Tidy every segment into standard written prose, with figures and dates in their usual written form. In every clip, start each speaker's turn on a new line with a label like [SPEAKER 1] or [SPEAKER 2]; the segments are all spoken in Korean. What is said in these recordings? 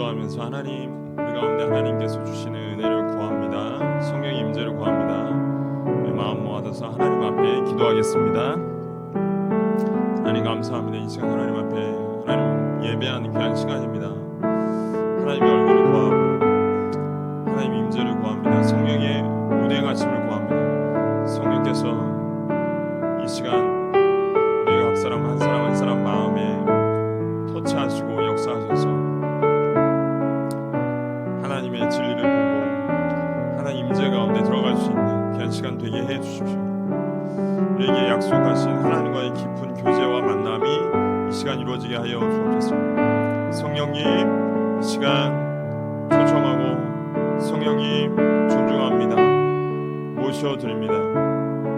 [SPEAKER 1] 기도하면서 하나님, 우리 가운데 하나님께서 주시는 은혜를 구합니다. 성령의 임재를 구합니다. 우리 마음 모아서 하나님 앞에 기도하겠습니다. 하나님 감사합니다. 이 시간 하나님 앞에 하나님 예배하는 귀한 시간입니다. 하나님의 얼굴을 구하고 하나님 임재를 구합니다. 성령의 운행하심을 구합니다. 성령께서 이 시간 우리 각 사람 한 사람 한 사람 마음에 터치하시고 역사하셔서 하나님의 진리를 보고 하나님 임재 가운데 들어갈 수 있는 귀한 시간 되게 해 주십시오. 우리에게 약속하신 하나님과의 깊은 교제와 만남이 이 시간 이루어지게 하여 주옵소서. 성령님, 이 시간 초청하고 성령님 존중합니다. 모셔드립니다.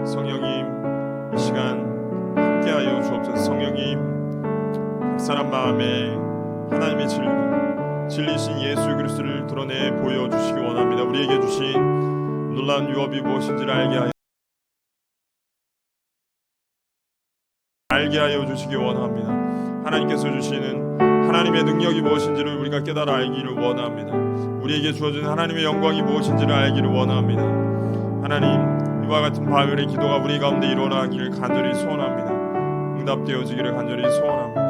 [SPEAKER 1] 성령님, 이 시간 함께하여 주옵소서. 성령님, 각 사람 마음에 하나님의 진리신 예수 그리스도를 드러내 보여주시기 원합니다. 우리에게 주신 놀라운 유업이 무엇인지를 알게 하여 주시기 원합니다. 하나님께서 주시는 하나님의 능력이 무엇인지를 우리가 깨달아 알기를 원합니다. 우리에게 주어진 하나님의 영광이 무엇인지를 알기를 원합니다. 하나님, 이와 같은 바울의 기도가 우리 가운데 일어나기를 간절히 소원합니다. 응답되어지기를 간절히 소원합니다.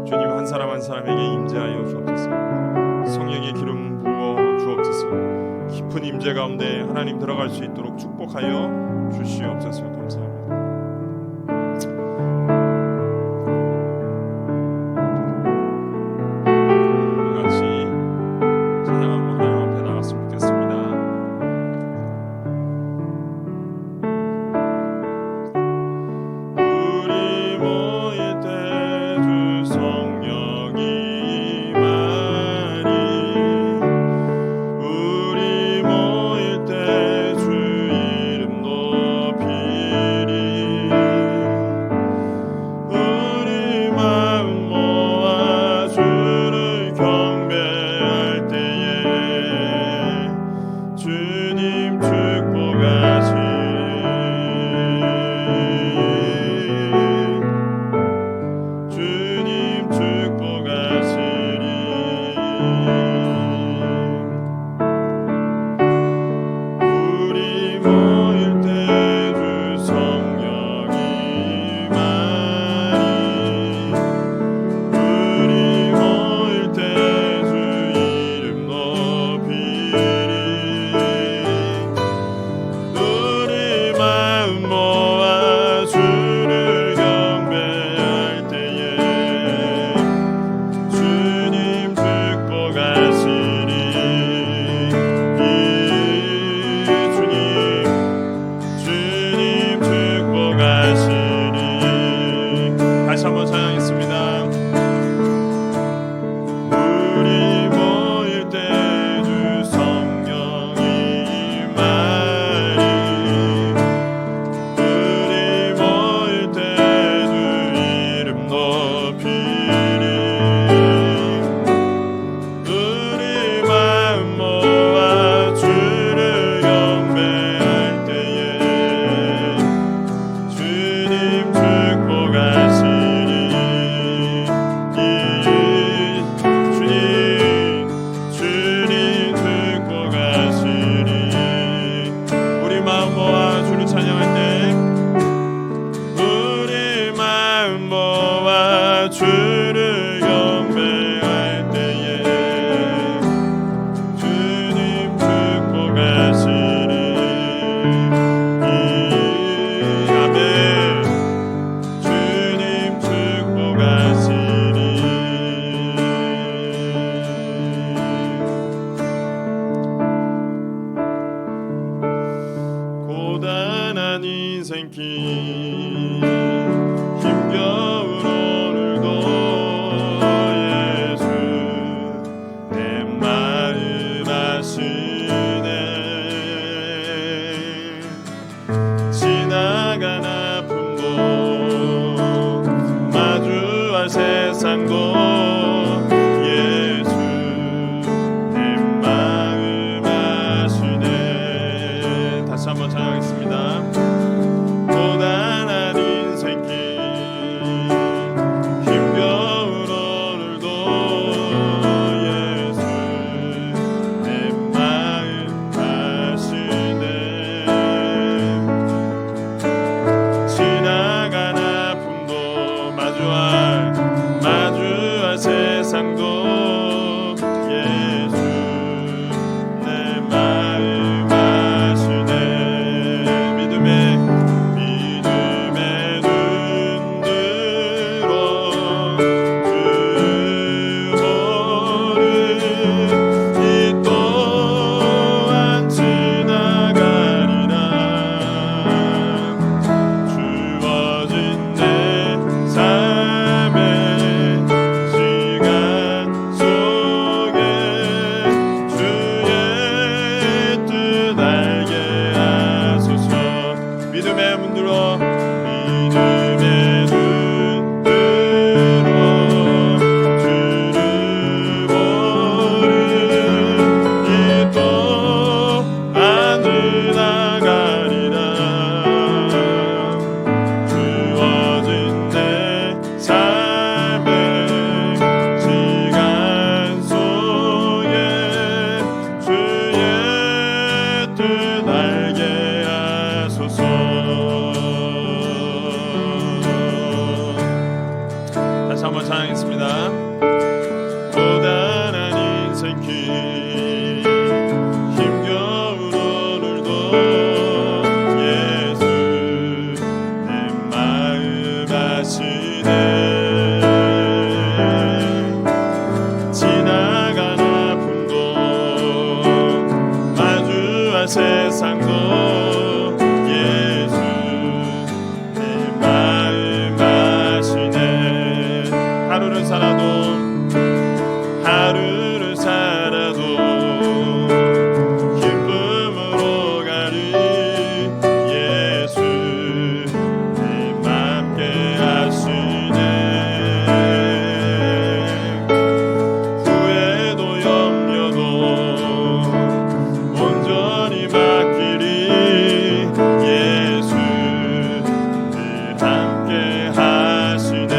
[SPEAKER 1] 주님, 한 사람 한 사람에게 임재하여 주옵소서. 성령의 기름 부어 주옵소서. 깊은 임재 가운데 하나님 들어갈 수 있도록 축복하여 주시옵소서. 감사합니다. 우리 같이 찬양 한번 하나님 앞에 나갔으면 좋겠습니다. 우리 모일 때 주 성령이 임하니, 우리 모일 때 주 이름 높이리. 우리 마음 모아 주를 경배할 때에 주님 축복하시리. 주님 축복하시리. 우리 모일 때 주 성령이 임하니, 우리 모일 때 주 이름 높이리. 우리 마음 모아 주를 경배할 때에 주님 축복하시리. 주님 축복하시리. 다시 한번 찬양했습니다. 우리 모일 때 주 성령이 임하니, 우리 모일 때 주 이름 높이리. 우리 마음 모아 주를 경배할 때에 주님 축복하시리. 주님 축복하시리. 우리 마음 모아 주를 찬양할 때, 우리 마음 모아 주를 경배할 때에 주님 축복하시리. 아멘. 주님 축복하시리. 고단한 인생길 힘겨운 오늘도 예수 내 마음 아시네. 지나간 아픔도 마주할 세상도 예수 내 마음 아시네. 다시 한번 찬양하겠습니다. 고단한 인생길 힘겨운 오늘도 예수 찬양하겠습니다. 고단한 인생길 힘겨운 오늘도 예수 내 마음 아시네. 지나간 아픔도 마주한 세상도 예수 내 마음 아시네. 하루를 살아도 기쁨으로 가리 예수 내 맘께 하시네. 후회도 염려도 온전히 맡기리 예수 늘 함께 하시네.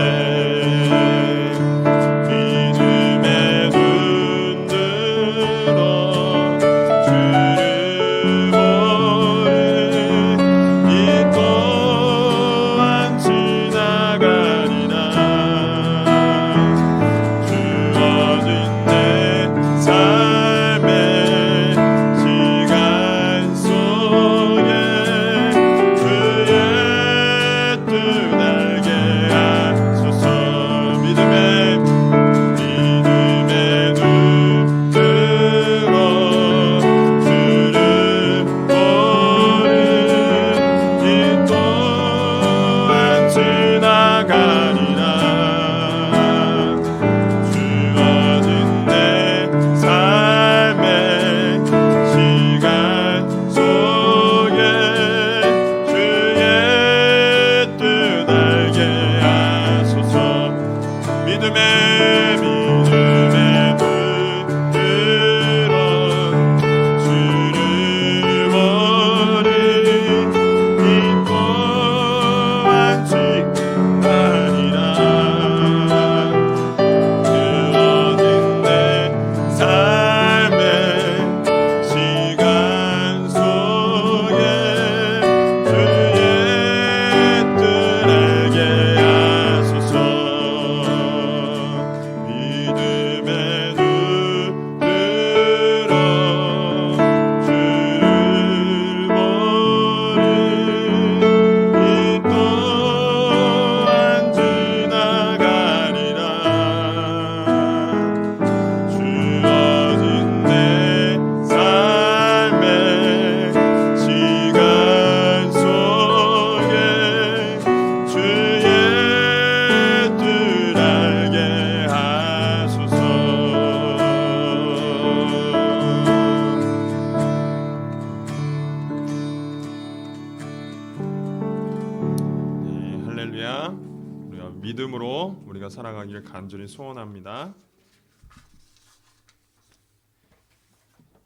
[SPEAKER 1] 믿음으로 우리가 살아가기를 간절히 소원합니다.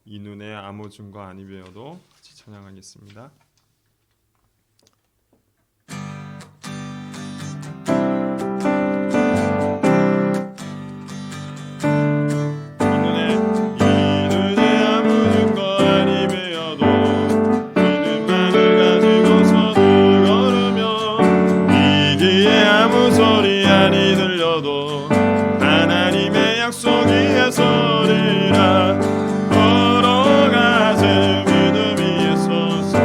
[SPEAKER 1] 이 눈에 아무 증거 아니 배어도 같이 찬양하겠습니다. 하나님의 약속이 서리라 걸어가세 믿음 위에 서서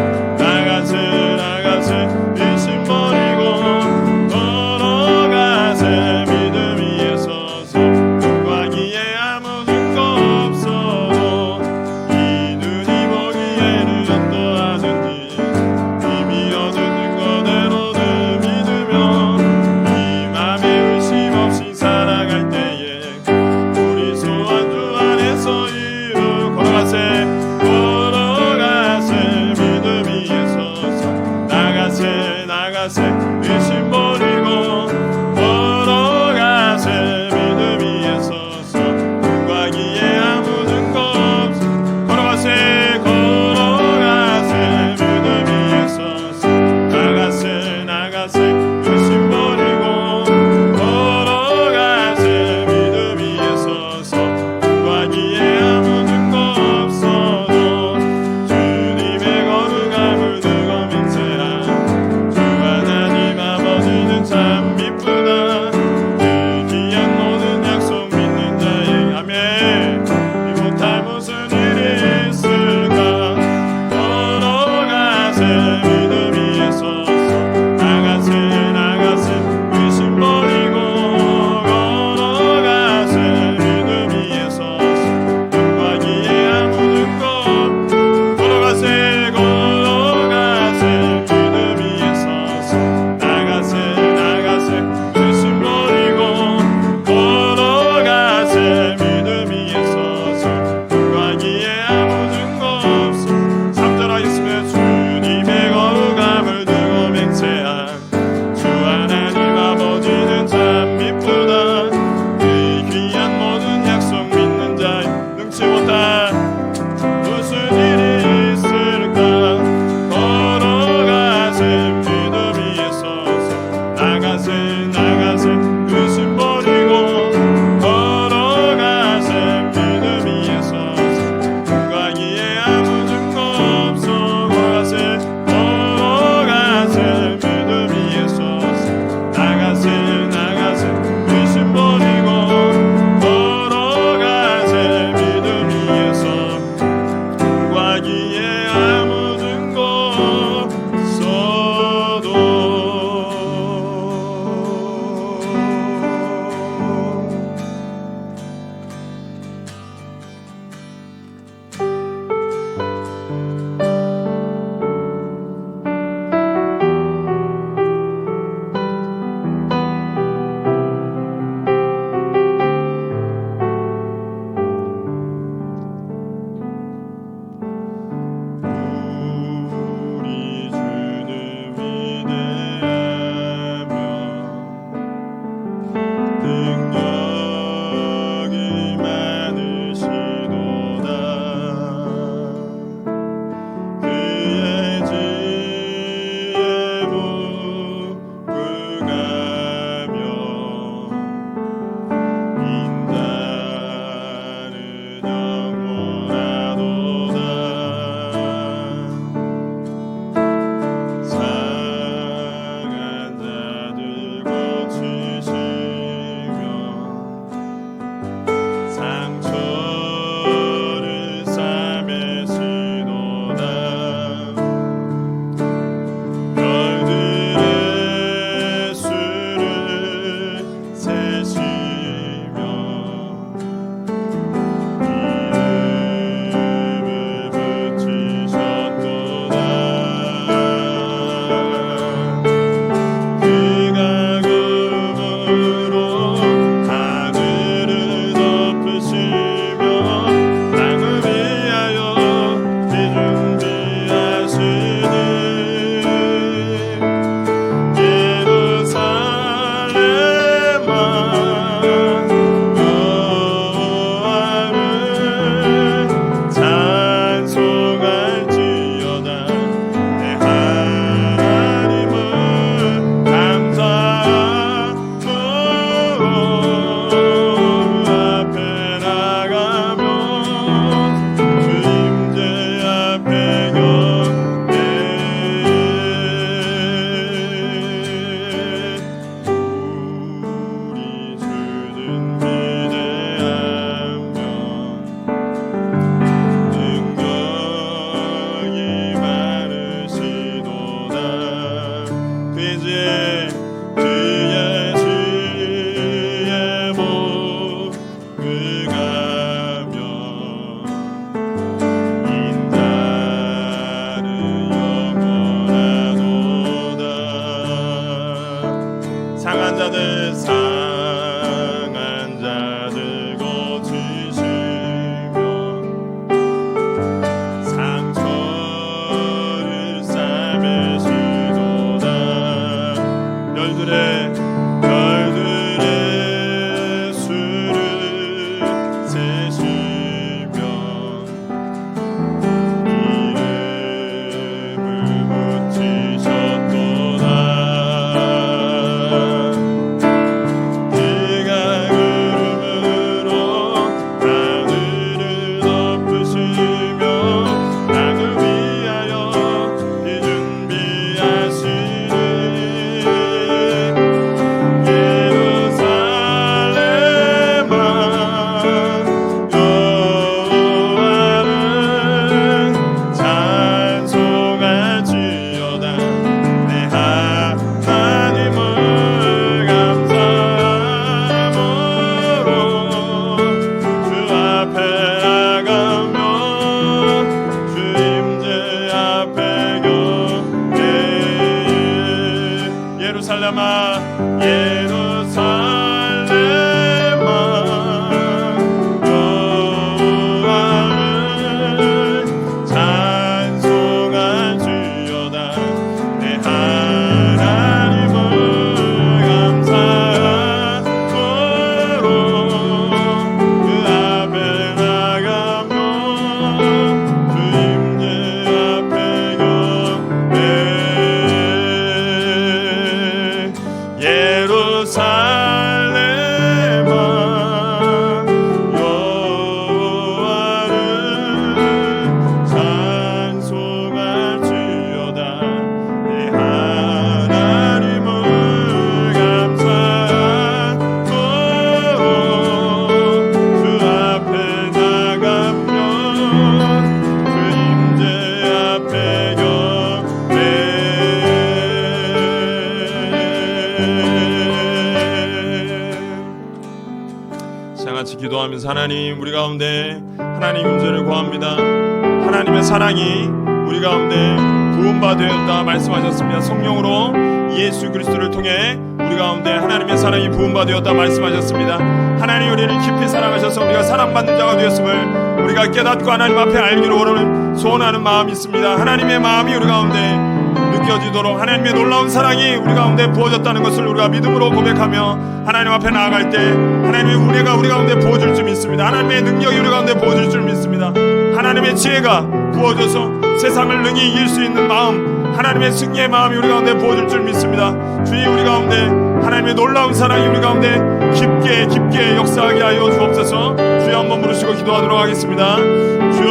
[SPEAKER 1] 기도하면서 하나님, 우리 가운데 하나님 임재를 구합니다. 하나님의 사랑이 우리 가운데 부음바 되었다 말씀하셨습니다. 성령으로 예수 그리스도를 통해 우리 가운데 하나님의 사랑이 부음바 되었다 말씀하셨습니다. 하나님 우리를 깊이 사랑하셔서 우리가 사랑받는 자가 되었음을 우리가 깨닫고 하나님 앞에 알기로 원하는 소원하는 마음이 있습니다. 하나님의 마음이 우리 가운데 느껴지도록 하나님의 놀라운 사랑이 우리 가운데 부어졌다는 것을 우리가 믿음으로 고백하며 하나님 앞에 나아갈 때 하나님의 은혜가 우리 가운데 부어질 줄 믿습니다. 하나님의 능력이 우리 가운데 부어질 줄 믿습니다. 하나님의 지혜가 부어져서 세상을 능히 이길 수 있는 마음, 하나님의 승리의 마음이 우리 가운데 부어질 줄 믿습니다. 주님, 우리 가운데 하나님의 놀라운 사랑이 우리 가운데 깊게 역사하게 하여 주옵소서. 주여 한번 부르시고 기도하도록 하겠습니다. 주여,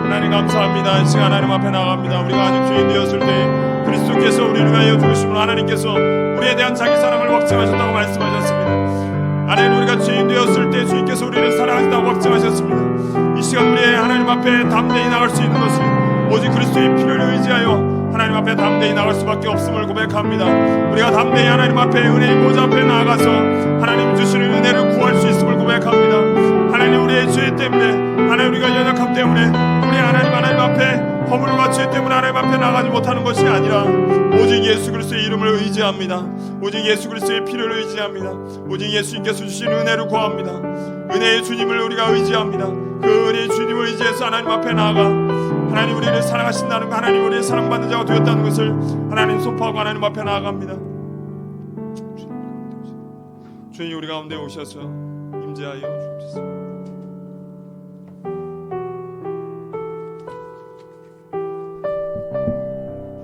[SPEAKER 1] 하나님 감사합니다. 이 시간 하나님 앞에 나갑니다. 우리가 아직 주인 되었을 때 그리스도께서 우리를 위하여 죽으심으로 하나님께서 우리에 대한 자기 사랑을 확증하셨다고 말씀하셨습니다. 하나님, 우리가 주인 되었을 때 주님께서 우리를 사랑하신다고 확증하셨습니다. 이 시간 우리의 하나님 앞에 담대히 나갈 수 있는 것은 오직 그리스도의 피를 의지하여 하나님 앞에 담대히 나갈 수밖에 없음을 고백합니다. 우리가 담대히 하나님 앞에 은혜의 보좌 앞에 나아가서 하나님 주시는 은혜를 구할 수 있음을 고백합니다. 하나님, 우리의 죄 때문에, 하나님 우리가 연약함 때문에, 우리 하나님 앞에 허물과 죄 때문에 하나님 앞에 나가지 못하는 것이 아니라 오직 예수 그리스도의 이름을 의지합니다. 오직 예수 그리스도의 피를 의지합니다. 오직 예수님께서 주신 은혜를 구합니다. 은혜의 주님을 우리가 의지합니다. 그 은혜의 주님을 의지해서 하나님 앞에 나아가 하나님 우리를 사랑하신다는 거, 하나님 우리의 사랑받는 자가 되었다는 것을 하나님 선포하고 하나님 앞에 나아갑니다. 주님, 우리 가운데 오셔서 임재하여 주옵소서.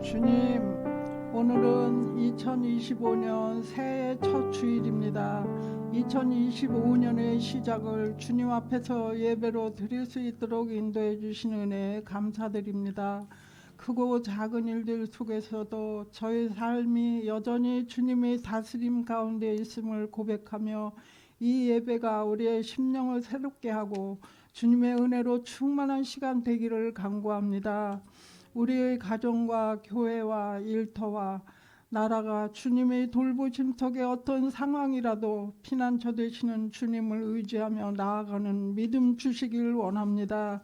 [SPEAKER 2] 주님, 오늘은 2025년 새해 첫 주일입니다. 2025년의 시작을 주님 앞에서 예배로 드릴 수 있도록 인도해 주신 은혜에 감사드립니다. 크고 작은 일들 속에서도 저의 삶이 여전히 주님의 다스림 가운데 있음을 고백하며 이 예배가 우리의 심령을 새롭게 하고 주님의 은혜로 충만한 시간 되기를 간구합니다. 우리의 가정과 교회와 일터와 나라가 주님의 돌보심 속에 어떤 상황이라도 피난처 되시는 주님을 의지하며 나아가는 믿음 주시길 원합니다.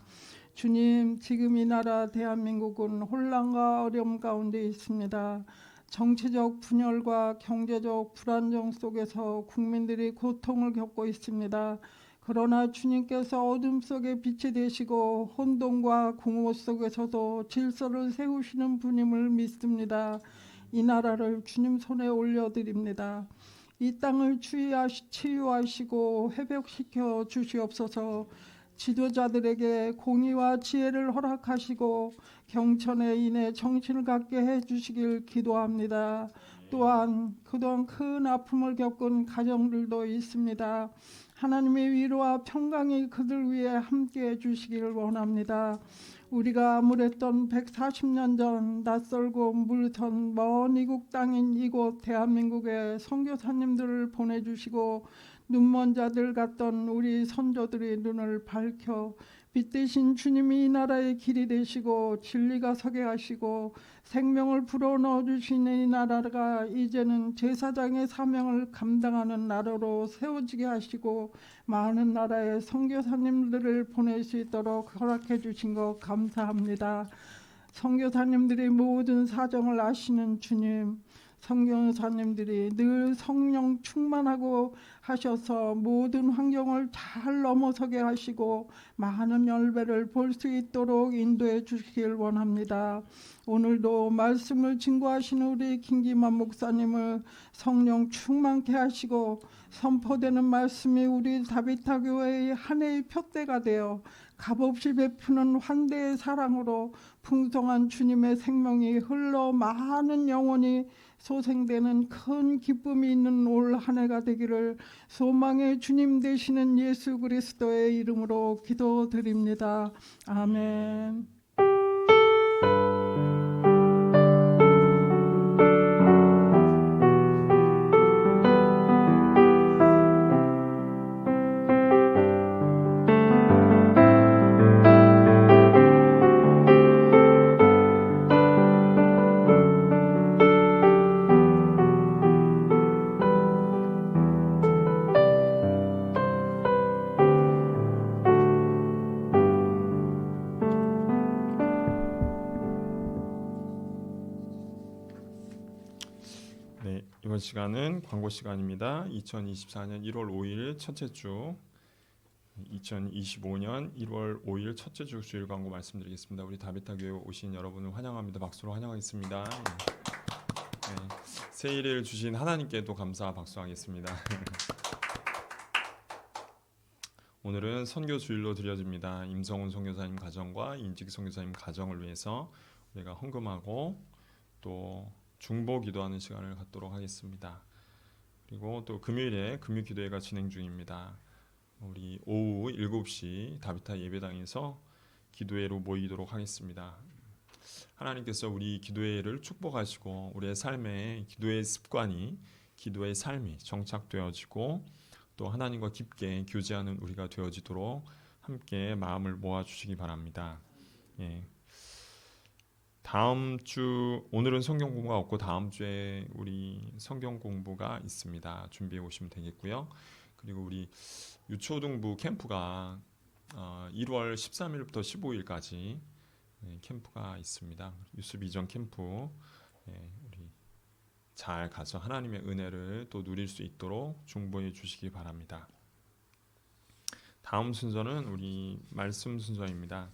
[SPEAKER 2] 주님, 지금 이 나라 대한민국은 혼란과 어려움 가운데 있습니다. 정치적 분열과 경제적 불안정 속에서 국민들이 고통을 겪고 있습니다. 그러나 주님께서 어둠 속에 빛이 되시고 혼돈과 공허 속에서도 질서를 세우시는 분임을 믿습니다. 이 나라를 주님 손에 올려드립니다. 이 땅을 치유하시고 회복시켜 주시옵소서. 지도자들에게 공의와 지혜를 허락하시고 경천에 인해 정신을 갖게 해주시길 기도합니다. 또한 그동안 큰 아픔을 겪은 가정들도 있습니다. 하나님의 위로와 평강이 그들 위해 함께 해주시기를 원합니다. 우리가 아무랬던 140년 전 낯설고 물선 먼 이국 땅인 이곳 대한민국에 선교사님들을 보내주시고 눈먼 자들 같던 우리 선조들의 눈을 밝혀 빛 대신 주님이 이 나라의 길이 되시고 진리가 서게 하시고 생명을 불어넣어 주시는 이 나라가 이제는 제사장의 사명을 감당하는 나라로 세워지게 하시고 많은 나라의 선교사님들을 보낼 수 있도록 허락해 주신 것 감사합니다. 선교사님들의 모든 사정을 아시는 주님, 선교사님들이 늘 성령 충만하고 하셔서 모든 환경을 잘 넘어서게 하시고 많은 열매를 볼 수 있도록 인도해 주시길 원합니다. 오늘도 말씀을 증거하시는 우리 김기만 목사님을 성령 충만케 하시고 선포되는 말씀이 우리 다비타 교회의 한 해의 표대가 되어 값없이 베푸는 환대의 사랑으로 풍성한 주님의 생명이 흘러 많은 영혼이 소생되는 큰 기쁨이 있는 올 한 해가 되기를 소망의 주님 되시는 예수 그리스도의 이름으로 기도드립니다. 아멘.
[SPEAKER 1] 네, 이번 시간은 광고 시간입니다. 2024년 1월 5일 첫째 주, 2025년 1월 5일 첫째 주 주일 광고 말씀드리겠습니다. 우리 다비타 교회 오신 여러분을 환영합니다. 박수로 환영하겠습니다. 네, 새해를 주신 하나님께도 감사 박수하겠습니다. 오늘은 선교 주일로 드려집니다. 임성훈 선교사님 가정과 인직 선교사님 가정을 위해서 우리가 헌금하고 또 중보 기도하는 시간을 갖도록 하겠습니다. 그리고 또 금요일에 금요 기도회가 진행 중입니다. 우리 오후 7시 다비타 예배당에서 기도회로 모이도록 하겠습니다. 하나님께서 우리 기도회를 축복하시고 우리의 삶에 기도의 습관이, 기도의 삶이 정착되어지고 또 하나님과 깊게 교제하는 우리가 되어지도록 함께 마음을 모아주시기 바랍니다. 예. 다음 주 오늘은 성경 공부가 없고 다음 주에 우리 성경 공부가 있습니다. 준비해 오시면 되겠고요. 그리고 우리 유초등부 캠프가 1월 13일부터 15일까지 캠프가 있습니다. 유스 비전 캠프 우리 잘 가서 하나님의 은혜를 또 누릴 수 있도록 중보해 주시기 바랍니다. 다음 순서는 우리 말씀 순서입니다.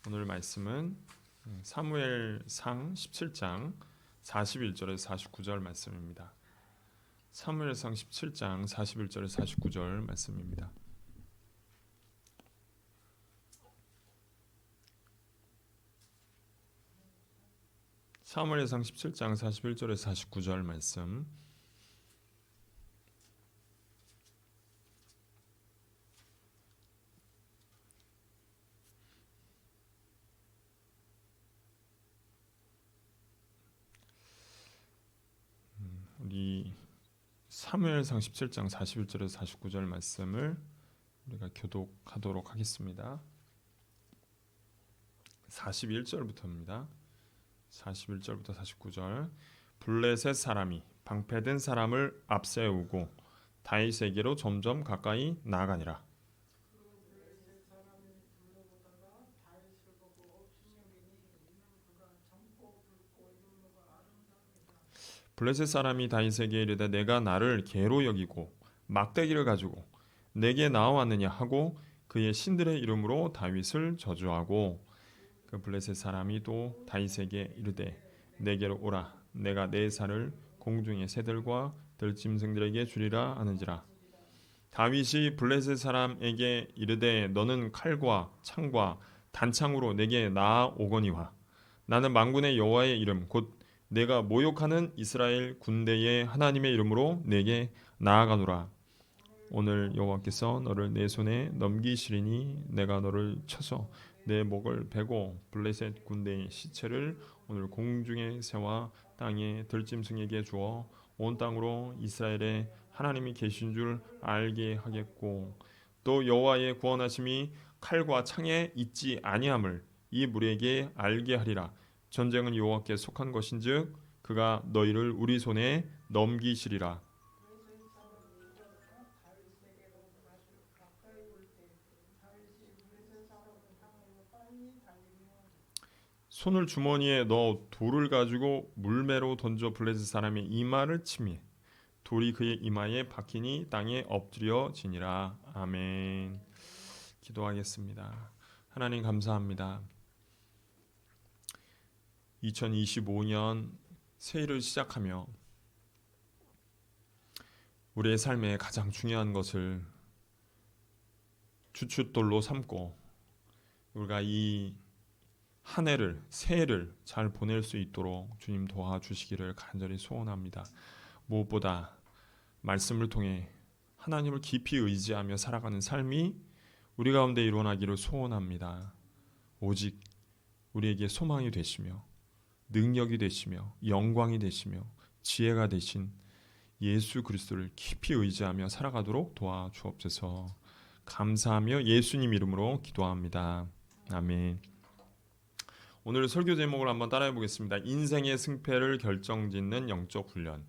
[SPEAKER 1] 오늘 말씀은 사무엘상 17장 41절에서 49절 말씀입니다. 사무엘상 17장 41절에서 49절 말씀입니다. 사무엘상 17장 41절에서 49절 말씀. 우리 사무엘상 17장 41절에서 49절 말씀을 우리가 교독하도록 하겠습니다. 41절부터입니다. 41절부터 49절. 블레셋 사람이 방패든 사람을 앞세우고 다윗에게로 점점 가까이 나아가니라. 블레셋 사람이 다윗에게 이르되 내가 나를 개로 여기고 막대기를 가지고 내게 나와왔느냐 하고 그의 신들의 이름으로 다윗을 저주하고 그 블레셋 사람이 또 다윗에게 이르되 내게로 오라 내가 내 살을 공중의 새들과 들짐승들에게 주리라 하는지라. 다윗이 블레셋 사람에게 이르되 너는 칼과 창과 단창으로 내게 나아오거니와 나는 만군의 여호와의 이름 곧 내가 모욕하는 이스라엘 군대의 하나님의 이름으로 내게 나아가노라. 오늘 여호와께서 너를 내 손에 넘기시리니 내가 너를 쳐서 내 목을 베고 블레셋 군대의 시체를 오늘 공중의 새와 땅의 들짐승에게 주어 온 땅으로 이스라엘의 하나님이 계신 줄 알게 하겠고 또 여호와의 구원하심이 칼과 창에 있지 아니함을 이 무리에게 알게 하리라. 전쟁은 여호와께 속한 것인즉 그가 너희를 우리 손에 넘기시리라. 손을 주머니에 넣어 돌을 가지고 물매로 던져 블레셋 사람의 이마를 치매 돌이 그의 이마에 박히니 땅에 엎드려지니라. 아멘. 기도하겠습니다. 하나님 감사합니다. 2025년 새해를 시작하며 우리의 삶에 가장 중요한 것을 주춧돌로 삼고 우리가 이 한 해를 새해를 잘 보낼 수 있도록 주님 도와주시기를 간절히 소원합니다. 무엇보다 말씀을 통해 하나님을 깊이 의지하며 살아가는 삶이 우리 가운데 일어나기를 소원합니다. 오직 우리에게 소망이 되시며 능력이 되시며 영광이 되시며 지혜가 되신 예수 그리스도를 깊이 의지하며 살아가도록 도와주옵소서. 감사하며 예수님 이름으로 기도합니다. 아멘. 오늘 설교 제목을 한번 따라해 보겠습니다. 인생의 승패를 결정짓는 영적 훈련.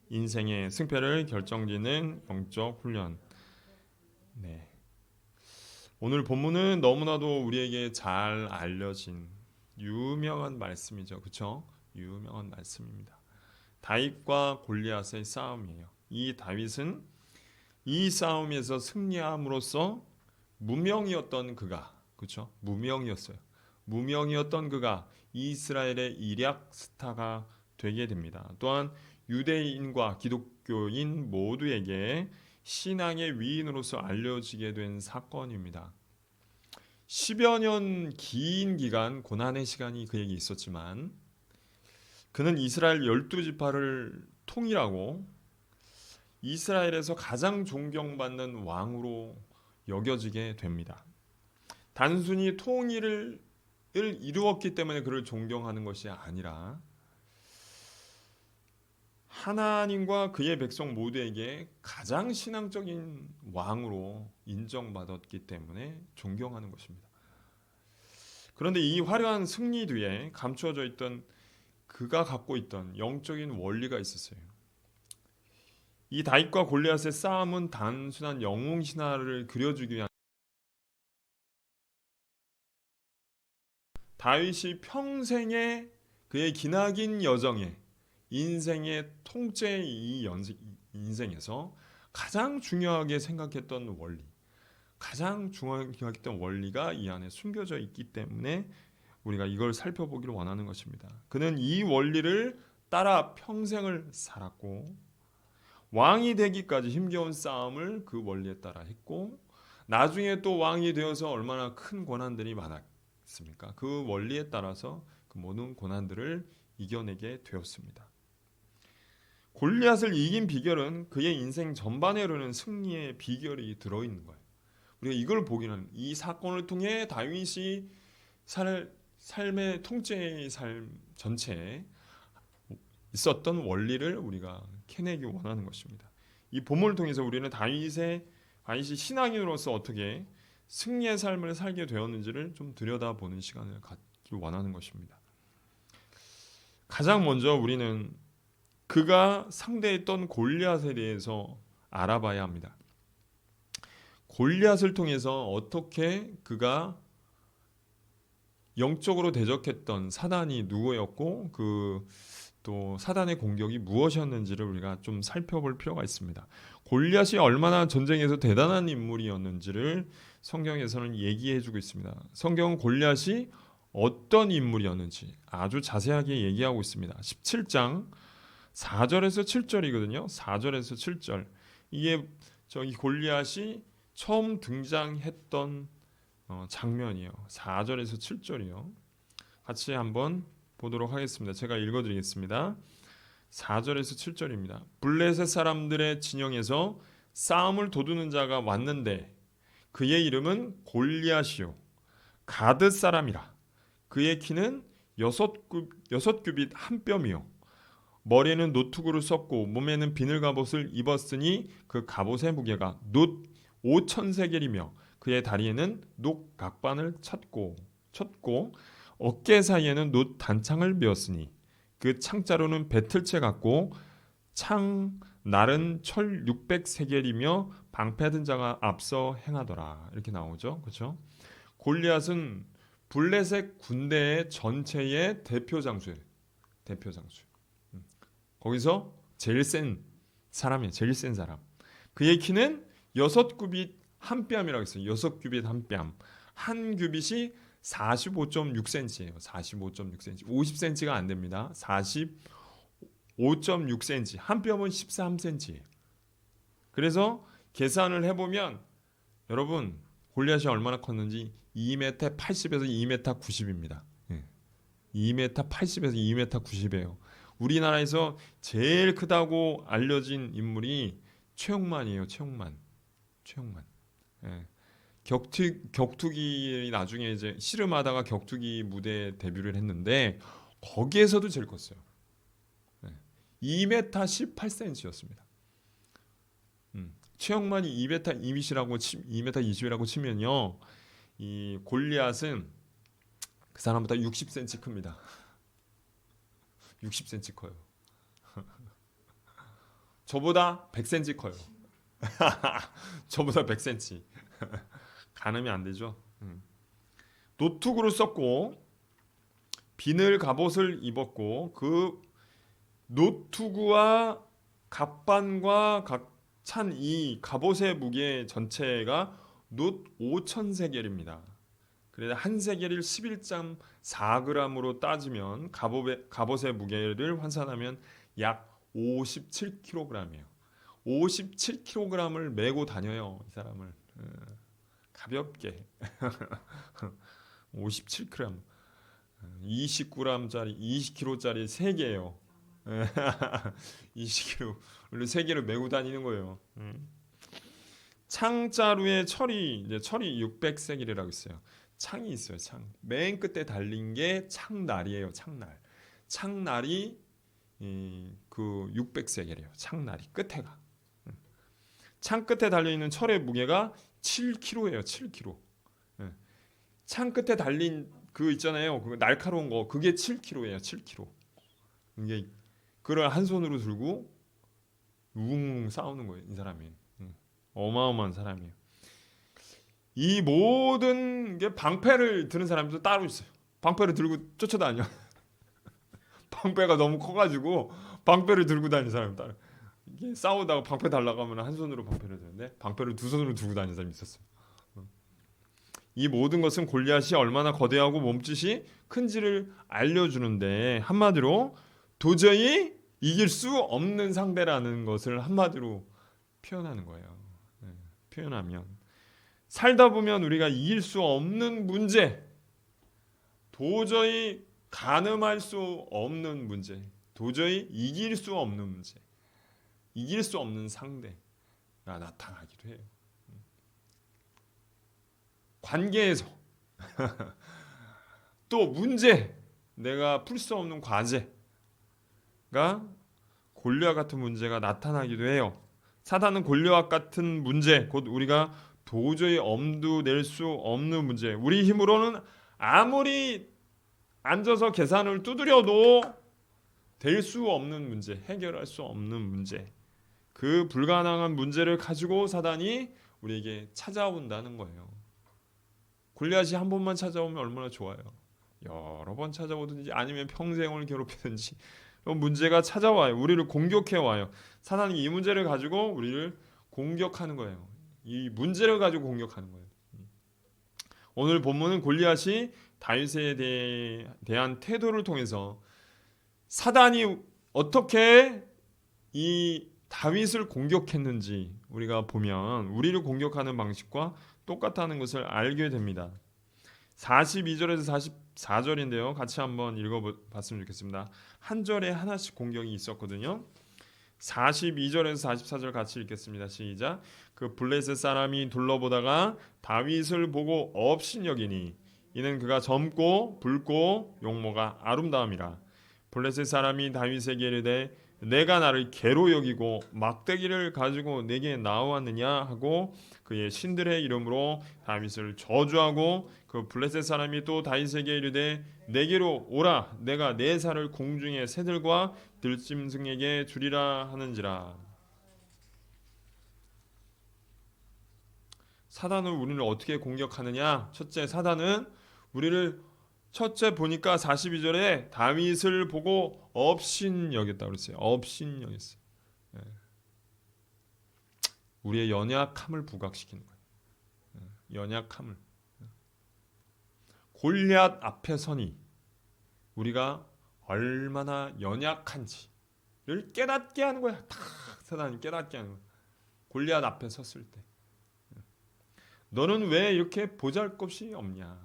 [SPEAKER 1] 인생의 승패를 결정짓는 영적 훈련. 네. 오늘 본문은 너무나도 우리에게 잘 알려진 유명한 말씀이죠. 그렇죠? 유명한 말씀입니다. 다윗과 골리앗의 싸움이에요. 이 다윗은 이 싸움에서 승리함으로써 무명이었던 그가, 그렇죠? 무명이었어요. 무명이었던 그가 이스라엘의 일약 스타가 되게 됩니다. 또한 유대인과 기독교인 모두에게 신앙의 위인으로서 알려지게 된 사건입니다. 10여 년 긴 기간 고난의 시간이 그에게 있었지만 그는 이스라엘 12지파를 통일하고 이스라엘에서 가장 존경받는 왕으로 여겨지게 됩니다. 단순히 통일을 이루었기 때문에 그를 존경하는 것이 아니라 하나님과 그의 백성 모두에게 가장 신앙적인 왕으로 인정받았기 때문에 존경하는 것입니다. 그런데 이 화려한 승리 뒤에 감추어져 있던 그가 갖고 있던 영적인 원리가 있었어요. 이 다윗과 골리앗의 싸움은 단순한 영웅 신화를 그려주기 위한 다윗이 평생의 그의 기나긴 여정에 인생의 통째의 이 인생에서 가장 중요하게 생각했던 원리, 가장 중요하게 생각했던 원리가 이 안에 숨겨져 있기 때문에 우리가 이걸 살펴보기를 원하는 것입니다. 그는 이 원리를 따라 평생을 살았고 왕이 되기까지 힘겨운 싸움을 그 원리에 따라 했고 나중에 또 왕이 되어서 얼마나 큰 고난들이 많았습니까? 그 원리에 따라서 그 모든 고난들을 이겨내게 되었습니다. 골리앗을 이긴 비결은 그의 인생 전반에 이르는 승리의 비결이 들어있는 거예요. 우리가 이걸 보기는 이 사건을 통해 다윗이 삶의 통째의 삶 전체에 있었던 원리를 우리가 캐내기 원하는 것입니다. 이 본문을 통해서 우리는 다윗이 신앙인으로서 어떻게 승리의 삶을 살게 되었는지를 좀 들여다보는 시간을 갖기 원하는 것입니다. 가장 먼저 우리는 그가 상대했던 골리앗에 대해서 알아봐야 합니다. 골리앗을 통해서 어떻게 그가 영적으로 대적했던 사단이 누구였고 또 사단의 공격이 무엇이었는지를 우리가 좀 살펴볼 필요가 있습니다. 골리앗이 얼마나 전쟁에서 대단한 인물이었는지를 성경에서는 얘기해주고 있습니다. 성경은 골리앗이 어떤 인물이었는지 아주 자세하게 얘기하고 있습니다. 17장 4절에서 7절이거든요. 4절에서 7절. 이게 이 골리앗이 처음 등장했던 장면이에요. 4절에서 7절이요. 같이 한번 보도록 하겠습니다. 제가 읽어드리겠습니다. 4절에서 7절입니다. 블레셋 사람들의 진영에서 싸움을 도두는 자가 왔는데 그의 이름은 골리앗이요 가드 사람이라. 그의 키는 6규빗 한 뼘이요 머리에는 노투구를 썼고 몸에는 비늘 갑옷을 입었으니 그 갑옷의 무게가 놋 5,000세겔이며 그의 다리에는 녹 각반을 쳤고 어깨 사이에는 놋 단창을 메었으니 그 창자로는 배틀채 같고 창 날은 철 600세겔이며 방패든 자가 앞서 행하더라. 이렇게 나오죠. 그렇죠? 골리앗은 블레셋 군대 전체의 대표 장수예요. 대표 장수. 거기서 제일 센 사람이에요. 제일 센 사람. 그의 키는 6규빗 한 뼘이라고 했어요. 6규빗 한 뼘. 한 규빗이 45.6cm예요. 45.6cm. 50cm가 안 됩니다. 45.6cm. 한 뼘은 13cm예요. 그래서 계산을 해보면 여러분 골리앗이 얼마나 컸는지 2m 80에서 2m 90입니다. 2m 80에서 2m 90이에요. 우리나라에서 제일 크다고 알려진 인물이 최홍만이에요. 최홍만. 예. 격투기 나중에 이제 씨름하다가 격투기 무대 데뷔를 했는데 거기에서도 제일 컸어요. 2m 18cm였습니다. 최홍만이 2m 20이라고 2m 20이라고 치면요, 이 골리앗은 그 사람보다 60cm 큽니다. 60cm 커요. 저보다 100cm 커요. 저보다 100cm. 가늠이 안 되죠. 노투구를 썼고 비늘 갑옷을 입었고 그 노투구와 갑반과 찬 이 갑옷의 무게 전체가 놋 5,000세겔입니다. 그래서 한 세겔을 11.4g으로 따지면 갑옷의 무게를 환산하면 약 57kg이에요. 57kg을 메고 다녀요. 이 사람을 가볍게 57kg 29g짜리 20kg짜리 3개예요. 20kg 3개를 메고 다니는 거예요. 창자루의 철이 600세겔이라고 있어요. 창이 있어요. 창. 맨 끝에 달린 게 창날이에요. 창날이 그 600세겔이에요. 창날이 끝에가. 창 끝에 달려 있는 철의 무게가 7kg예요. 7kg. 창 끝에 달린 그 있잖아요. 그 날카로운 거 그게 7kg예요. 7kg. 이게 그걸 한 손으로 들고 웅 싸우는 거예요. 이 사람이. 어마어마한 사람이에요. 이 모든 게 방패를 드는 사람도 따로 있어요. 방패를 들고 쫓아다녀. 방패가 너무 커가지고 방패를 들고 다니는 사람이 따로. 이게 싸우다가 방패 달라고 하면 한 손으로 방패를 드는데 방패를 두 손으로 들고 다니는 사람이 있었어요. 이 모든 것은 골리앗이 얼마나 거대하고 몸짓이 큰지를 알려주는데 한마디로 도저히 이길 수 없는 상대라는 것을 한마디로 표현하는 거예요. 표현하면 살다 보면 우리가 이길 수 없는 문제, 도저히 가늠할 수 없는 문제, 도저히 이길 수 없는 문제, 이길 수 없는 상대가 나타나기도 해요. 관계에서 또 문제, 내가 풀 수 없는 과제가 골리앗 같은 문제가 나타나기도 해요. 사단은 골리앗 같은 문제, 곧 우리가 도저히 엄두 낼 수 없는 문제, 우리 힘으로는 아무리 앉아서 계산을 두드려도 될 수 없는 문제, 해결할 수 없는 문제, 그 불가능한 문제를 가지고 사단이 우리에게 찾아온다는 거예요. 골리앗이 한 번만 찾아오면 얼마나 좋아요. 여러 번 찾아오든지 아니면 평생을 괴롭히든지 문제가 찾아와요. 우리를 공격해 와요. 사단이 이 문제를 가지고 우리를 공격하는 거예요. 이 문제를 가지고 공격하는 거예요. 오늘 본문은 골리앗이 다윗에 대한 태도를 통해서 사단이 어떻게 이 다윗을 공격했는지 우리가 보면 우리를 공격하는 방식과 똑같다는 것을 알게 됩니다. 42절에서 44절인데요. 같이 한번 읽어봤으면 좋겠습니다. 한 절에 하나씩 공격이 있었거든요. 42절에서 44절 같이 읽겠습니다. 시작. 그 블레셋 사람이 둘러보다가 다윗을 보고 업신여기니 이는 그가 젊고 붉고 용모가 아름다움이라. 블레셋 사람이 다윗에게 이르되 내가 나를 개로 여기고 막대기를 가지고 내게 나왔느냐 하고 그의 신들의 이름으로 다윗을 저주하고 그 블레셋 사람이 또 다윗에게 이르되 내게로 오라 내가 내 살을 공중의 새들과 들짐승에게 주리라 하는지라. 사단은 우리를 어떻게 공격하느냐? 첫째, 사단은 우리를 첫째 보니까 42절에 다윗을 보고 업신여겼다고 그랬어요. 업신여겼어요. 예. 우리의 연약함을 부각시키는 거예요. 예. 연약함을. 골리앗 앞에 서니 우리가 얼마나 연약한지를 깨닫게 하는 거야. 다 사단이 깨닫게 하는 거야. 골리앗 앞에 섰을 때 너는 왜 이렇게 보잘것이 없냐.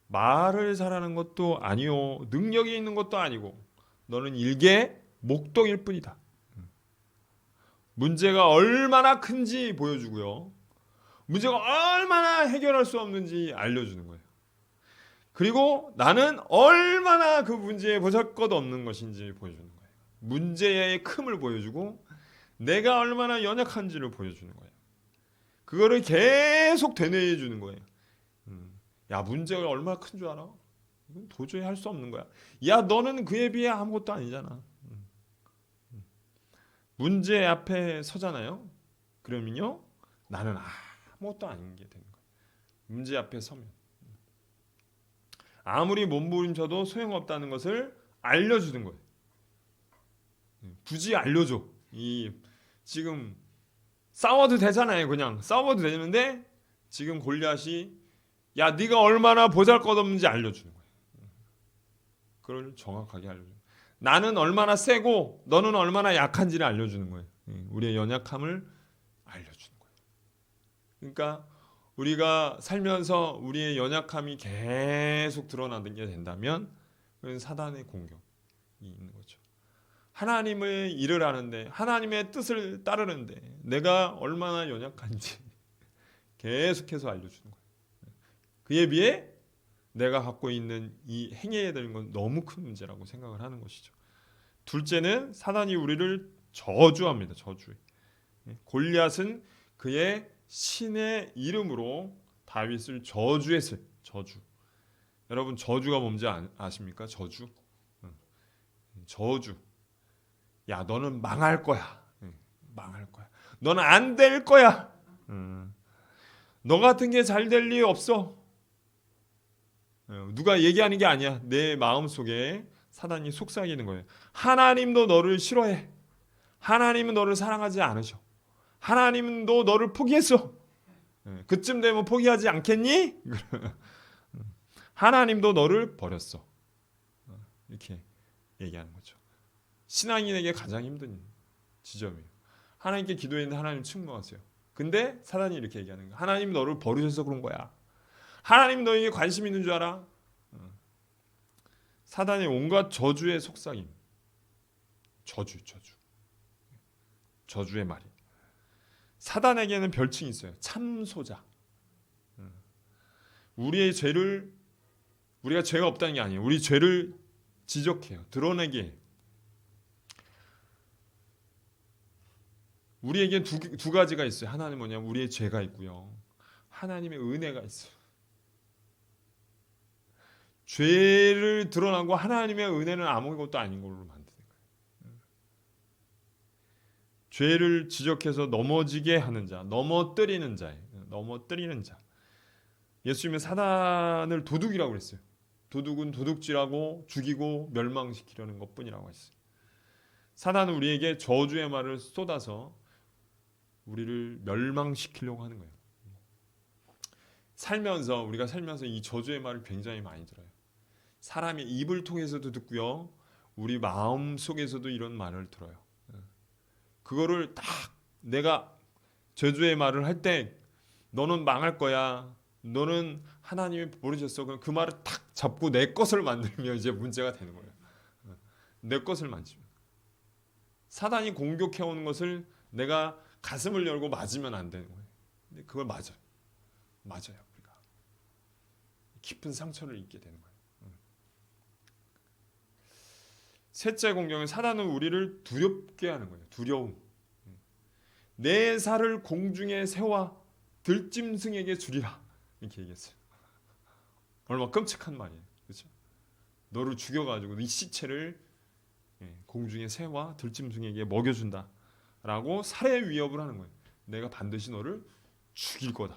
[SPEAKER 1] 말을 잘하는 것도 아니요, 능력이 있는 것도 아니고 너는 일개 목동일 뿐이다. 문제가 얼마나 큰지 보여주고요, 문제가 얼마나 해결할 수 없는지 알려주는 거예요. 그리고 나는 얼마나 그 문제에 보잘것 없는 것인지 보여주는 거예요. 문제의 큼을 보여주고 내가 얼마나 연약한지를 보여주는 거예요. 그거를 계속 되뇌어 주는 거예요. 야, 문제가 얼마나 큰 줄 알아? 이건 도저히 할 수 없는 거야. 야, 너는 그에 비해 아무것도 아니잖아. 문제 앞에 서잖아요. 그러면요, 나는 아무것도 아닌 게 되는 거예요. 문제 앞에 서면 아무리 몸부림쳐도 소용없다는 것을 알려주는 거예요. 굳이 알려줘. 지금 싸워도 되잖아요. 그냥 싸워도 되는데 지금 골리앗이 야, 네가 얼마나 보잘것없는지 알려주는 거예요. 그걸 정확하게 알려줘요. 나는 얼마나 세고 너는 얼마나 약한지를 알려주는 거예요. 우리의 연약함을 알려주는 거예요. 그러니까 우리가 살면서 우리의 연약함이 계속 드러나게 된다면 그건 사단의 공격이 있는 거죠. 하나님의 일을 하는데, 하나님의 뜻을 따르는데 내가 얼마나 연약한지 계속해서 알려주는 거예요. 그에 비해 내가 갖고 있는 이 행해야 되는 건 너무 큰 문제라고 생각을 하는 것이죠. 둘째는 사단이 우리를 저주합니다. 저주해. 골리앗은 그의 신의 이름으로 다윗을 저주했어요. 저주. 여러분, 저주가 뭔지 아십니까? 저주. 저주. 야, 너는 망할 거야. 망할 거야. 너는 안 될 거야. 너 같은 게 잘 될 리 없어. 누가 얘기하는 게 아니야. 내 마음속에 사단이 속삭이는 거예요. 하나님도 너를 싫어해. 하나님은 너를 사랑하지 않으셔. 하나님도 너를 포기했어. 그쯤 되면 포기하지 않겠니? 하나님도 너를 버렸어. 이렇게 얘기하는 거죠. 신앙인에게 가장 힘든 지점이에요. 하나님께 기도했는데 하나님 충고하세요. 근데 사단이 이렇게 얘기하는 거야. 하나님 너를 버리셔서 그런 거야. 하나님 너에게 관심 있는 줄 알아? 사단의 온갖 저주의 속삭임. 저주의 말이. 사단에게는 별칭이 있어요. 참소자. 우리의 죄를, 우리가 죄가 없다는 게 아니에요. 우리 죄를 지적해요. 드러내게 해요. 우리에게 두 가지가 있어요. 하나는 뭐냐면 우리의 죄가 있고요, 하나님의 은혜가 있어요. 죄를 드러나고 하나님의 은혜는 아무것도 아닌 걸로 만드는 거예요. 죄를 지적해서 넘어지게 하는 자, 넘어뜨리는 자예요. 넘어뜨리는 자. 예수님은 사단을 도둑이라고 그랬어요. 도둑은 도둑질하고 죽이고 멸망시키려는 것뿐이라고 했어요. 사단은 우리에게 저주의 말을 쏟아서 우리를 멸망시키려고 하는 거예요. 우리가 살면서 이 저주의 말을 굉장히 많이 들어요. 사람의 입을 통해서도 듣고요, 우리 마음 속에서도 이런 말을 들어요. 그거를 딱 내가 저주의 말을 할 때 너는 망할 거야, 너는 하나님이 모르셨어, 그럼 그 말을 탁 잡고 내 것을 만들면 이제 문제가 되는 거예요. 내 것을 만지면 사단이 공격해오는 것을 내가 가슴을 열고 맞으면 안 되는 거예요. 근데 그걸 맞아요. 우리가 깊은 상처를 입게 되는 거예요. 셋째 공격은 사단은 우리를 두렵게 하는 거예요. 두려움. 내 살을 공중에 세워 들짐승에게 주리라, 이렇게 얘기했어요. 얼마나 끔찍한 말이에요. 그렇죠? 너를 죽여가지고 이 시체를 공중에 새와 들짐승에게 먹여준다 라고 살해 위협을 하는 거예요. 내가 반드시 너를 죽일 거다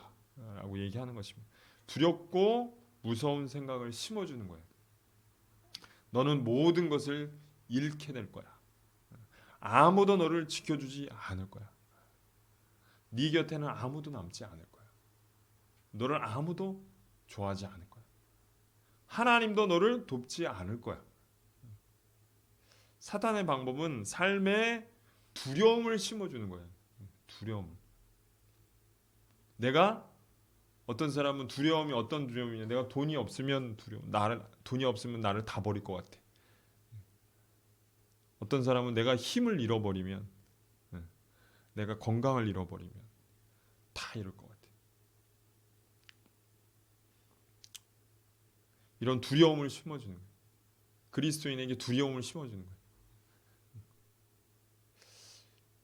[SPEAKER 1] 라고 얘기하는 것입니다. 두렵고 무서운 생각을 심어주는 거예요. 너는 모든 것을 잃게 될 거야. 아무도 너를 지켜주지 않을 거야. 네 곁에는 아무도 남지 않을 거야. 너를 아무도 좋아하지 않을 거야. 하나님도 너를 돕지 않을 거야. 사탄의 방법은 삶에 두려움을 심어주는 거예요. 두려움. 내가 어떤 사람은 두려움이 어떤 두려움이냐? 내가 돈이 없으면 두려워. 돈이 없으면 나를 다 버릴 것 같아. 어떤 사람은 내가 힘을 잃어버리면, 내가 건강을 잃어버리면 다 잃을 것 같아. 이런 두려움을 심어주는 거예요. 그리스도인에게 두려움을 심어주는 거예요.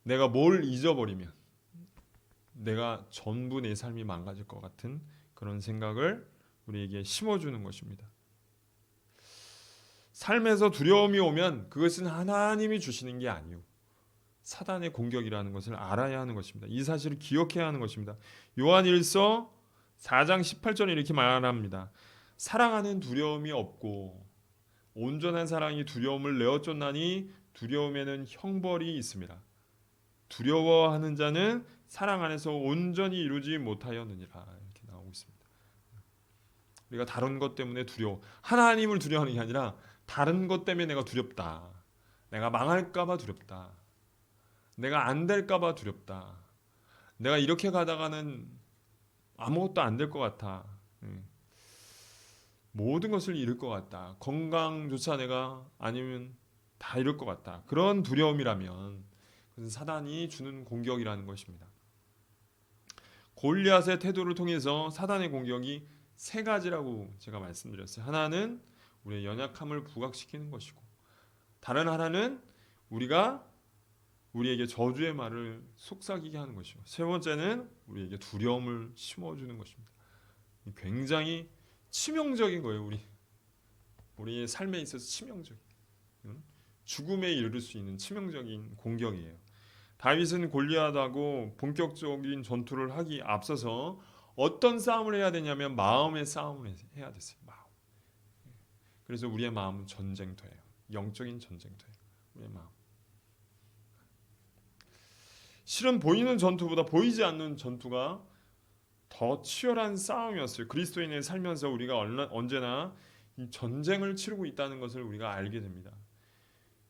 [SPEAKER 1] 내가 뭘 잊어버리면 내가 전부 내 삶이 망가질 것 같은 그런 생각을 우리에게 심어주는 것입니다. 삶에서 두려움이 오면 그것은 하나님이 주시는 게 아니요, 사단의 공격이라는 것을 알아야 하는 것입니다. 이 사실을 기억해야 하는 것입니다. 요한일서 4장 18절에 이렇게 말합니다. 사랑하는 두려움이 없고 온전한 사랑이 두려움을 내어쫓나니 두려움에는 형벌이 있습니다. 두려워하는 자는 사랑 안에서 온전히 이루지 못하였느니라. 이렇게 나오고 있습니다. 우리가 다른 것 때문에 두려워, 하나님을 두려워하는 게 아니라 다른 것 때문에 내가 두렵다. 내가 망할까 봐 두렵다. 내가 안 될까 봐 두렵다. 내가 이렇게 가다가는 아무것도 안 될 것 같아. 모든 것을 잃을 것 같다. 건강조차 내가 아니면 다 잃을 것 같다. 그런 두려움이라면 그것은 사단이 주는 공격이라는 것입니다. 골리앗의 태도를 통해서 사단의 공격이 세 가지라고 제가 말씀드렸어요. 하나는 우리의 연약함을 부각시키는 것이고, 다른 하나는 우리에게 저주의 말을 속삭이게 하는 것이고, 세 번째는 우리에게 두려움을 심어주는 것입니다. 굉장히 치명적인 거예요. 우리의 삶에 있어서 치명적인, 죽음에 이르를 수 있는 치명적인 공격이에요. 다윗은 골리앗하고 본격적인 전투를 하기 앞서서 어떤 싸움을 해야 되냐면 마음의 싸움을 해야 됐어요. 마음. 그래서 우리의 마음은 전쟁터예요. 영적인 전쟁터예요. 우리의 마음. 실은 보이는 전투보다 보이지 않는 전투가 더 치열한 싸움이었어요. 그리스도인의 살면서 우리가 언제나 이 전쟁을 치르고 있다는 것을 우리가 알게 됩니다.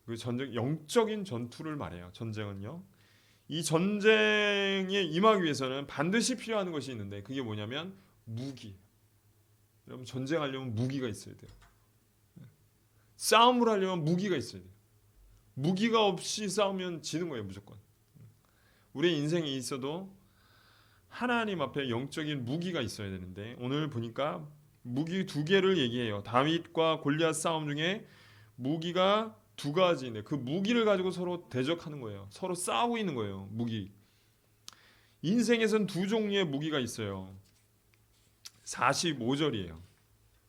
[SPEAKER 1] 그 전쟁, 영적인 전투를 말해요. 전쟁은요. 이 전쟁에 임하기 위해서는 반드시 필요한 것이 있는데 그게 뭐냐면 무기. 여러분, 전쟁하려면 무기가 있어야 돼요. 싸움을 하려면 무기가 있어야 돼요. 무기가 없이 싸우면 지는 거예요, 무조건. 우리의 인생에 있어도 하나님 앞에 영적인 무기가 있어야 되는데 오늘 보니까 무기 두 개를 얘기해요. 다윗과 골리앗 싸움 중에 무기가 두 가지인데 그 무기를 가지고 서로 대적하는 거예요. 서로 싸우고 있는 거예요. 무기. 인생에선 두 종류의 무기가 있어요. 45절이에요.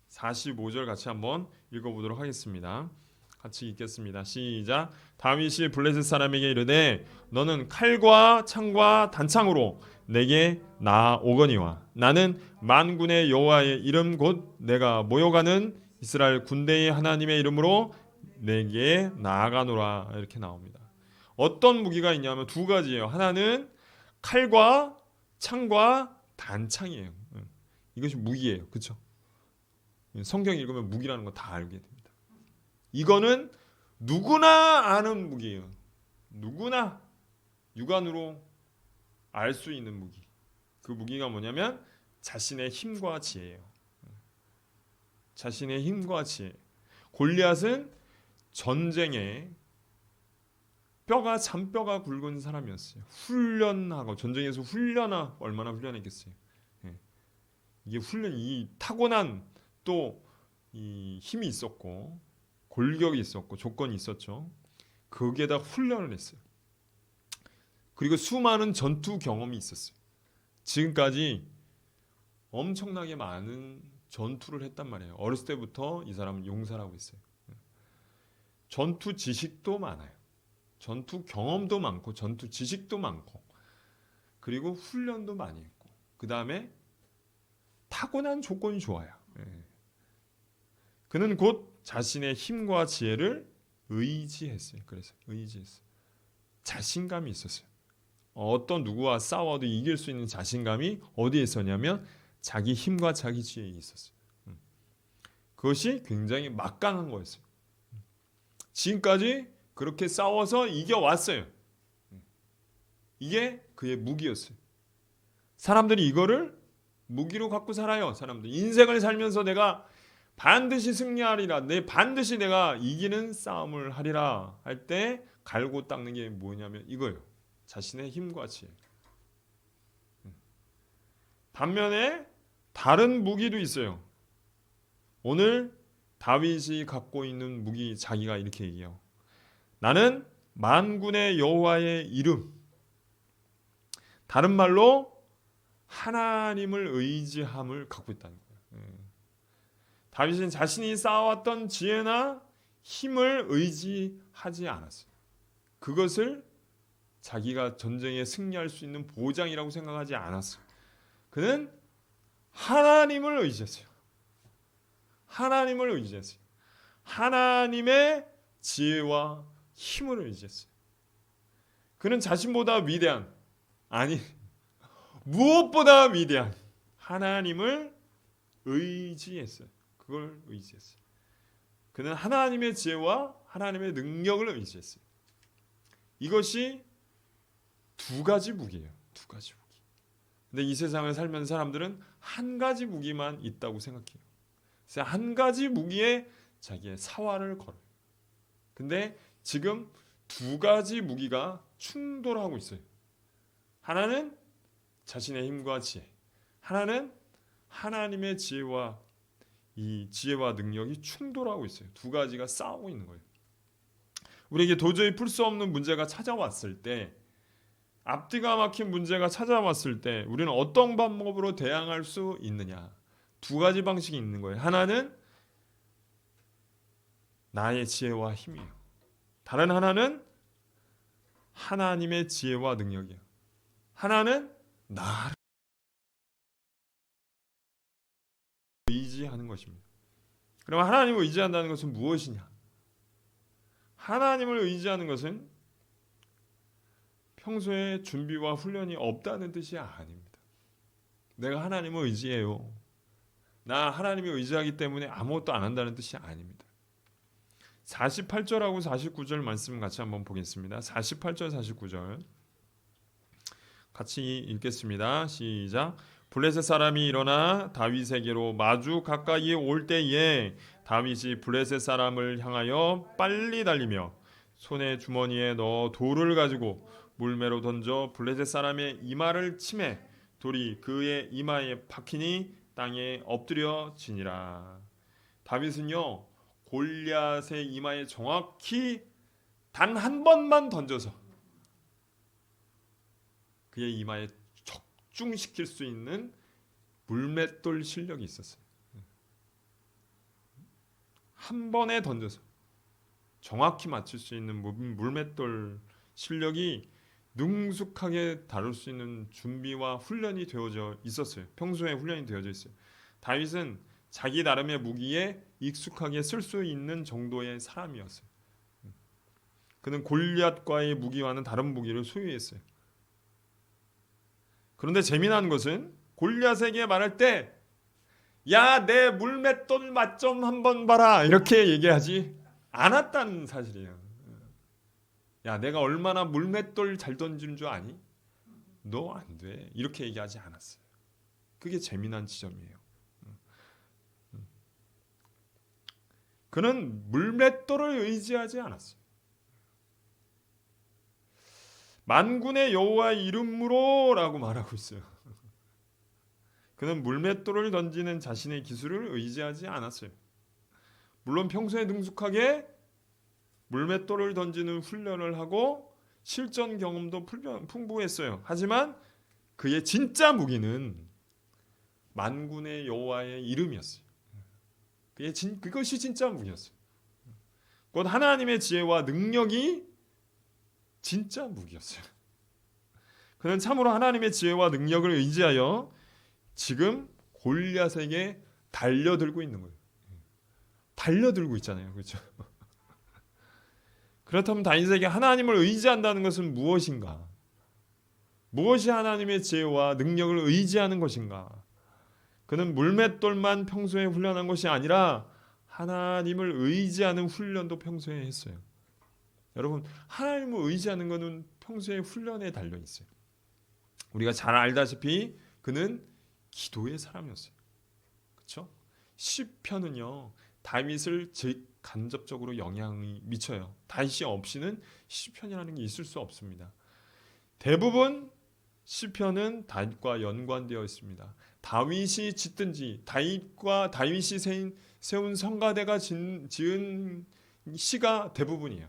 [SPEAKER 1] 45절 같이 한번 읽어보도록 하겠습니다. 같이 읽겠습니다. 시작. 다윗이 블레셋 사람에게 이르되 너는 칼과 창과 단창으로 내게 나오거니와 나는 만군의 여호와의 이름 곧 내가 모여가는 이스라엘 군대의 하나님의 이름으로 내게 나아가노라. 이렇게 나옵니다. 어떤 무기가 있냐면 두 가지예요. 하나는 칼과 창과 단창이에요. 이것이 무기예요. 그렇죠? 성경 읽으면 무기라는 거 다 알게 됩니다. 이거는 누구나 아는 무기예요. 누구나 육안으로 알 수 있는 무기. 그 무기가 뭐냐면 자신의 힘과 지혜예요. 자신의 힘과 지혜. 골리앗은 전쟁에 잔뼈가 굵은 사람이었어요. 훈련하고 전쟁에서 얼마나 훈련했겠어요. 이게 이 타고난 또 이 힘이 있었고 골격이 있었고 조건이 있었죠. 거기에다 훈련을 했어요. 그리고 수많은 전투 경험이 있었어요. 지금까지 엄청나게 많은 전투를 했단 말이에요. 어렸을 때부터 이 사람은 용사라고 있어요. 전투 지식도 많아요. 전투 경험도 많고 전투 지식도 많고 그리고 훈련도 많이 했고 그 다음에 타고난 조건이 좋아요. 그는 곧 자신의 힘과 지혜를 의지했어요. 그래서 의지했어요. 자신감이 있었어요. 어떤 누구와 싸워도 이길 수 있는 자신감이 어디에 있었냐면 자기 힘과 자기 지혜에 있었어요. 그것이 굉장히 막강한 거였어요. 지금까지 그렇게 싸워서 이겨왔어요. 이게 그의 무기였어요. 사람들이 이거를 무기로 갖고 살아요. 사람들 인생을 살면서 내가 반드시 승리하리라, 반드시 내가 이기는 싸움을 하리라 할 때 갈고 닦는 게 뭐냐면 이거예요. 자신의 힘과 지혜. 반면에 다른 무기도 있어요. 오늘 다윗이 갖고 있는 무기, 자기가 이렇게 얘기해요. 나는 만군의 여호와의 이름, 다른 말로 하나님을 의지함을 갖고 있다는 거예요. 다윗은 자신이 쌓아왔던 지혜나 힘을 의지하지 않았어요. 그것을 자기가 전쟁에 승리할 수 있는 보장이라고 생각하지 않았어요. 그는 하나님을 의지했어요. 하나님을 의지했어요. 하나님의 지혜와 힘을 의지했어요. 그는 자신보다 위대한, 아니 무엇보다 위대한 하나님을 의지했어요. 그걸 의지했어요. 그는 하나님의 지혜와 하나님의 능력을 의지했어요. 이것이 두 가지 무기예요. 두 가지 무기. 근데 이 세상을 살면서 사람들은 한 가지 무기만 있다고 생각해요. 그래서 한 가지 무기에 자기의 사활을 걸어요. 근데 지금 두 가지 무기가 충돌하고 있어요. 하나는 자신의 힘과 지혜, 하나는 하나님의 지혜와 이 지혜와 능력이 충돌하고 있어요. 두 가지가 싸우고 있는 거예요. 우리에게 도저히 풀 수 없는 문제가 찾아왔을 때, 앞뒤가 막힌 문제가 찾아왔을 때 우리는 어떤 방법으로 대항할 수 있느냐? 두 가지 방식이 있는 거예요. 하나는 나의 지혜와 힘이에요. 다른 하나는 하나님의 지혜와 능력이에요. 하나는 나를 의지하는 것입니다. 그럼 하나님을 의지한다는 것은 무엇이냐? 하나님을 의지하는 것은 평소에 준비와 훈련이 없다는 뜻이 아닙니다. 내가 하나님을 의지해요. 나 하나님을 의지하기 때문에 아무것도 안 한다는 뜻이 아닙니다. 48절하고 49절 말씀 같이 한번 보겠습니다. 48절 49절 같이 읽겠습니다. 시작. 블레셋 사람이 일어나 다윗에게로 마주 가까이 올 때에 다윗이 블레셋 사람을 향하여 빨리 달리며 손에 주머니에 넣어 돌을 가지고 물매로 던져 블레셋 사람의 이마를 치매 돌이 그의 이마에 박히니 땅에 엎드려 지니라. 다윗은요 골리앗의 이마에 정확히 단 한 번만 던져서 그의 이마에 적중시킬 수 있는 물맷돌 실력이 있었어요. 한 번에 던져서 정확히 맞출 수 있는 물맷돌 실력이 능숙하게 다룰 수 있는 준비와 훈련이 되어져 있었어요. 평소에 훈련이 되어져 있어요. 다윗은 자기 나름의 무기에 익숙하게 쓸 수 있는 정도의 사람이었어요. 그는 골리앗과의 무기와는 다른 무기를 소유했어요. 그런데 재미난 것은 골리앗에게 말할 때 야, 내 물맷돌 맛 좀 한번 봐라 이렇게 얘기하지 않았다는 사실이에요. 야, 내가 얼마나 물맷돌 잘 던지는 줄 아니? 너 안 돼. 이렇게 얘기하지 않았어요. 그게 재미난 지점이에요. 그는 물맷돌을 의지하지 않았어요. 만군의 여호와의 이름으로라고 말하고 있어요. 그는 물맷돌을 던지는 자신의 기술을 의지하지 않았어요. 물론 평소에 능숙하게 물맷돌을 던지는 훈련을 하고 실전 경험도 풍부했어요. 하지만 그의 진짜 무기는 만군의 여호와의 이름이었어요. 그것이 진짜 무기였어요. 곧 하나님의 지혜와 능력이 진짜 무기였어요. 그는 참으로 하나님의 지혜와 능력을 의지하여 지금 골리앗에게 달려들고 있는 거예요. 달려들고 있잖아요. 그렇죠? 그렇다면 다윗에게 하나님을 의지한다는 것은 무엇인가? 무엇이 하나님의 지혜와 능력을 의지하는 것인가? 그는 물맷돌만 평소에 훈련한 것이 아니라 하나님을 의지하는 훈련도 평소에 했어요. 여러분, 하나님을 의지하는 것은 평소에 훈련에 달려 있어요. 우리가 잘 알다시피 그는 기도의 사람이었어요. 그렇죠? 시편은요, 다윗을 간접적으로 영향이 미쳐요. 다윗이 없이는 시편이라는 게 있을 수 없습니다. 대부분 시편은 다윗과 연관되어 있습니다. 다윗이 짓든지 다윗이 세운 성가대가 지은 시가 대부분이에요.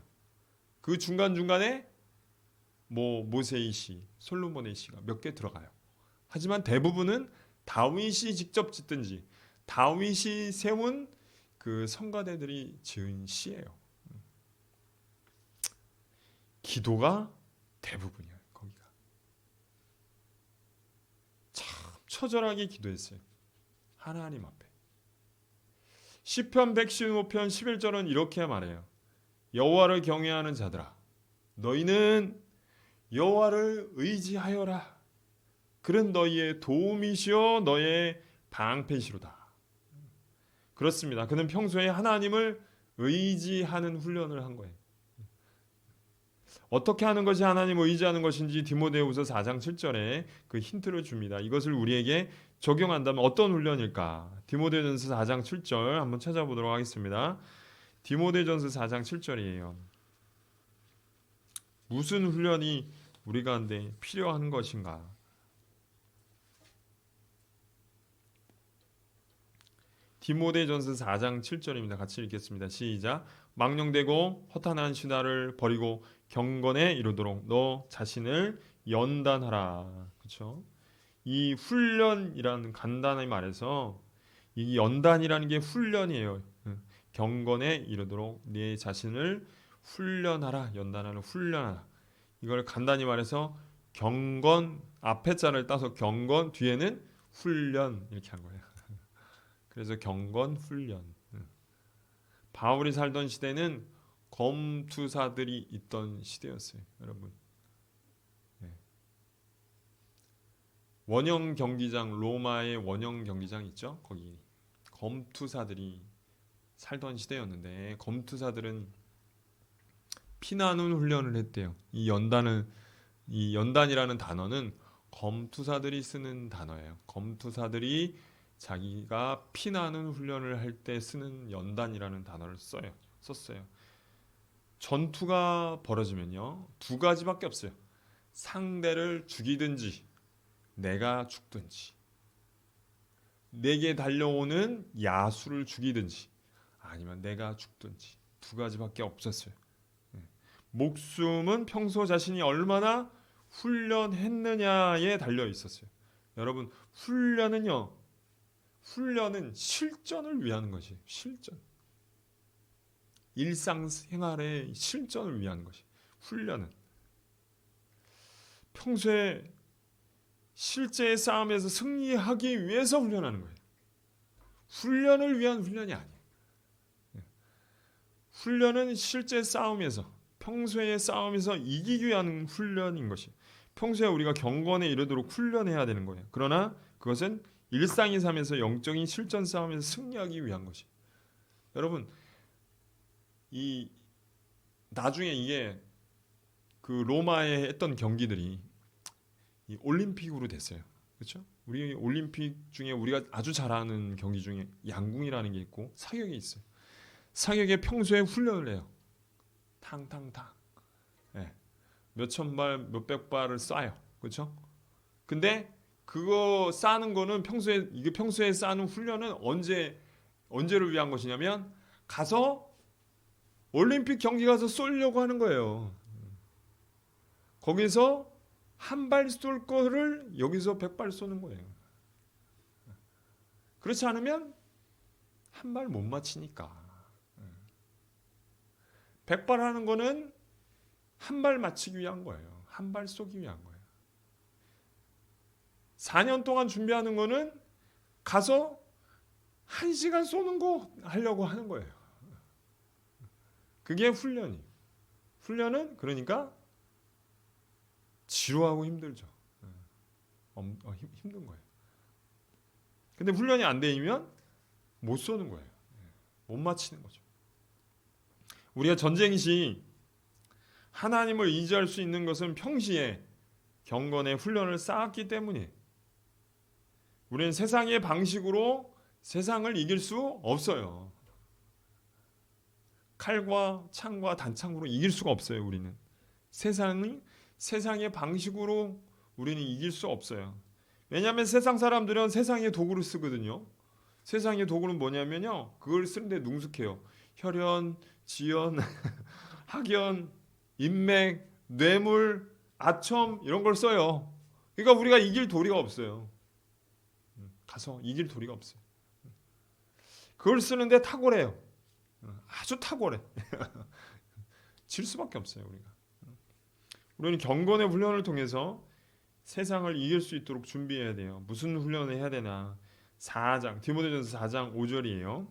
[SPEAKER 1] 그 중간중간에 모세의 시, 솔로몬의 시가 몇 개 들어가요. 하지만 대부분은 다윗이 직접 짓든지 다윗이 세운 그 성가대들이 지은 시예요. 기도가 대부분이에요. 거기가 참 처절하게 기도했어요. 하나님 앞에. 시편 115편 11절은 이렇게 말해요. 여호와를 경외하는 자들아, 너희는 여호와를 의지하여라. 그는 너희의 도움이시요 너의 방패시로다. 그렇습니다. 그는 평소에 하나님을 의지하는 훈련을 한 거예요. 어떻게 하는 것이 하나님을 의지하는 것인지 디모데후서 4장 7절에 그 힌트를 줍니다. 이것을 우리에게 적용한다면 어떤 훈련일까? 디모데전서 4장 7절 한번 찾아보도록 하겠습니다. 디모데전서 4장 7절이에요. 무슨 훈련이 우리 가운데 필요한 것인가? 디모데전서 4장 7절입니다. 같이 읽겠습니다. 시작. 망령되고 허탄한 신화를 버리고 경건에 이르도록 너 자신을 연단하라. 그렇죠? 이 훈련이라는 간단히 말해서 이 연단이라는 게 훈련이에요. 경건에 이르도록 네 자신을 훈련하라. 연단하는 훈련하라. 이걸 간단히 말해서 경건 앞에 자를 따서 경건 뒤에는 훈련 이렇게 한 거예요. 그래서 경건 훈련. 바울이 살던 시대는 검투사들이 있던 시대였어요, 여러분. 원형 경기장, 로마의 원형 경기장 있죠? 거기 검투사들이 살던 시대였는데 검투사들은 피나는 훈련을 했대요. 이 연단이라는 단어는 검투사들이 쓰는 단어예요. 검투사들이 자기가 피나는 훈련을 할 때 쓰는 연단이라는 단어를 썼어요. 전투가 벌어지면요, 두 가지밖에 없어요. 상대를 죽이든지 내가 죽든지, 내게 달려오는 야수를 죽이든지 아니면 내가 죽든지 두 가지밖에 없었어요. 목숨은 평소 자신이 얼마나 훈련했느냐에 달려 있었어요. 여러분, 훈련은 실전을 위한 것이에요. 실전. 일상생활의 실전을 위한 것이. 훈련은 평소에 실제의 싸움에서 승리하기 위해서 훈련하는 거예요. 훈련을 위한 훈련이 아니에요. 훈련은 실제 싸움에서, 평소의 싸움에서 이기기 위한 훈련인 것이. 평소에 우리가 경건에 이르도록 훈련해야 되는 거예요. 그러나 그것은 일상의 삶에서 영적인 실전 싸움에서 승리하기 위한 것이. 여러분, 나중에 이게 그 로마에 했던 경기들이 이 올림픽으로 됐어요. 그렇죠? 우리 올림픽 중에 우리가 아주 잘하는 경기 중에 양궁이라는 게 있고 사격이 있어요. 사격에 평소에 훈련을 해요. 탕탕탕. 네. 몇천 발, 몇백 발을 쏴요. 그렇죠? 근데 그거 쏴는 거는 평소에 쏴는 훈련은 언제를 위한 것이냐면 가서 올림픽 경기 가서 쏘려고 하는 거예요. 거기서 한 발 쏠 거를 여기서 100발 쏘는 거예요. 그렇지 않으면 한 발 못 맞히니까. 100발 하는 거는 한 발 맞히기 위한 거예요. 한 발 쏘기 위한 거예요. 4년 동안 준비하는 거는 가서 1시간 쏘는 거 하려고 하는 거예요. 그게 훈련이에요. 훈련은 그러니까 지루하고 힘들죠. 힘든 거예요. 근데 훈련이 안 되면 못 쏘는 거예요. 못 맞히는 거죠. 우리가 전쟁 시 하나님을 의지할 수 있는 것은 평시에 경건의 훈련을 쌓았기 때문이에요. 우리는 세상의 방식으로 세상을 이길 수 없어요. 칼과 창과 단창으로 이길 수가 없어요. 우리는 세상의 방식으로 우리는 이길 수 없어요. 왜냐하면 세상 사람들은 세상의 도구를 쓰거든요. 세상의 도구는 뭐냐면요, 그걸 쓰는데 능숙해요. 혈연, 지연, 학연, 인맥, 뇌물, 아첨 이런 걸 써요. 그러니까 우리가 이길 도리가 없어요. 가서 이길 도리가 없어요. 그걸 쓰는데 탁월해요. 아주 탁월해. 질 수밖에 없어요. 우리는 경건의 훈련을 통해서 세상을 이길 수 있도록 준비해야 돼요. 무슨 훈련을 해야 되나? 4장 디모데전서 4장 5절이에요.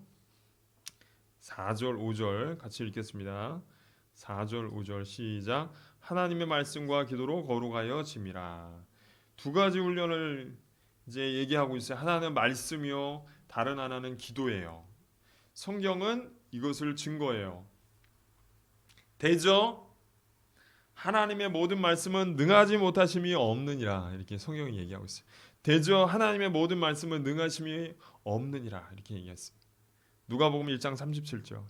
[SPEAKER 1] 4절 5절 같이 읽겠습니다. 4절 5절 시작. 하나님의 말씀과 기도로 거룩하여 짐이라. 두 가지 훈련을 이제 얘기하고 있어요. 하나는 말씀이요, 다른 하나는 기도예요. 성경은 이것을 증거해요. 대저 하나님의 모든 말씀은 능하지 못하심이 없느니라. 이렇게 성경이 얘기하고 있어요. 대저 하나님의 모든 말씀은 능하심이 없느니라. 이렇게 얘기했어요. 누가복음 1장 37절.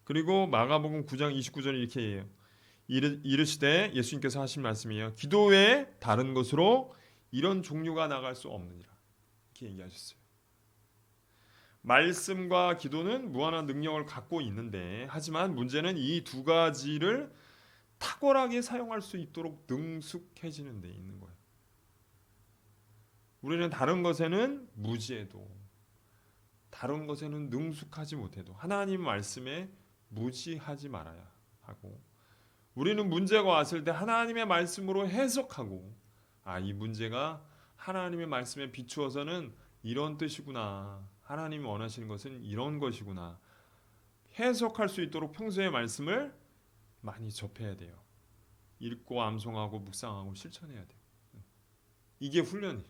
[SPEAKER 1] 그리고 마가복음 9장 29절 이렇게 해요. 이르시되 예수님께서 하신 말씀이에요. 기도 외에 다른 것으로 이런 종류가 나갈 수 없느니라. 이렇게 얘기하셨어요. 말씀과 기도는 무한한 능력을 갖고 있는데, 하지만 문제는 이 두 가지를 탁월하게 사용할 수 있도록 능숙해지는 데 있는 거예요. 우리는 다른 것에는 무지해도, 다른 것에는 능숙하지 못해도 하나님 말씀에 무지하지 말아야 하고, 우리는 문제가 왔을 때 하나님의 말씀으로 해석하고, 이 문제가 하나님의 말씀에 비추어서는 이런 뜻이구나, 하나님이 원하시는 것은 이런 것이구나, 해석할 수 있도록 평소에 말씀을 많이 접해야 돼요. 읽고 암송하고 묵상하고 실천해야 돼요. 이게 훈련이에요.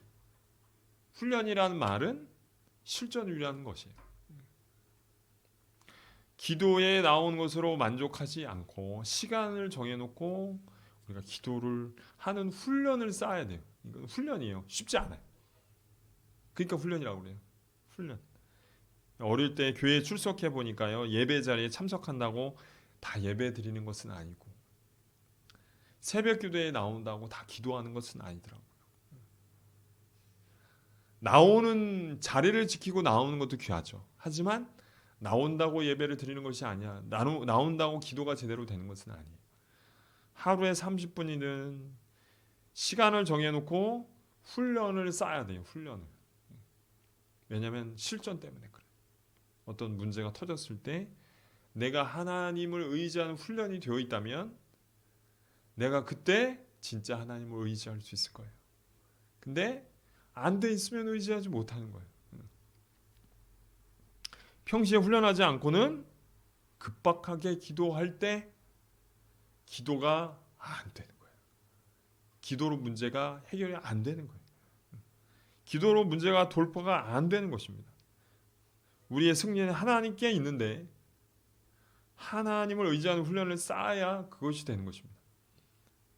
[SPEAKER 1] 훈련이라는 말은 실전을 위한 것이에요. 기도에 나온 것으로 만족하지 않고 시간을 정해놓고 우리가 기도를 하는 훈련을 쌓아야 돼요. 이건 훈련이에요. 쉽지 않아요. 그러니까 훈련이라고 그래요. 훈련. 어릴 때 교회에 출석해 보니까요, 예배 자리에 참석한다고 다 예배 드리는 것은 아니고, 새벽 기도에 나온다고 다 기도하는 것은 아니더라고요. 나오는 자리를 지키고 나오는 것도 귀하죠. 하지만 나온다고 예배를 드리는 것이 아니야. 나온다고 기도가 제대로 되는 것은 아니에요. 하루에 30분이든 시간을 정해놓고 훈련을 쌓아야 돼요. 훈련을. 왜냐하면 실전 때문에 그래요. 어떤 문제가 터졌을 때 내가 하나님을 의지하는 훈련이 되어 있다면 내가 그때 진짜 하나님을 의지할 수 있을 거예요. 근데 안 돼 있으면 의지하지 못하는 거예요. 평시에 훈련하지 않고는 급박하게 기도할 때 기도가 안 되는 거예요. 기도로 문제가 해결이 안 되는 거예요. 기도로 문제가 돌파가 안 되는 것입니다. 우리의 승리는 하나님께 있는데 하나님을 의지하는 훈련을 쌓아야 그것이 되는 것입니다.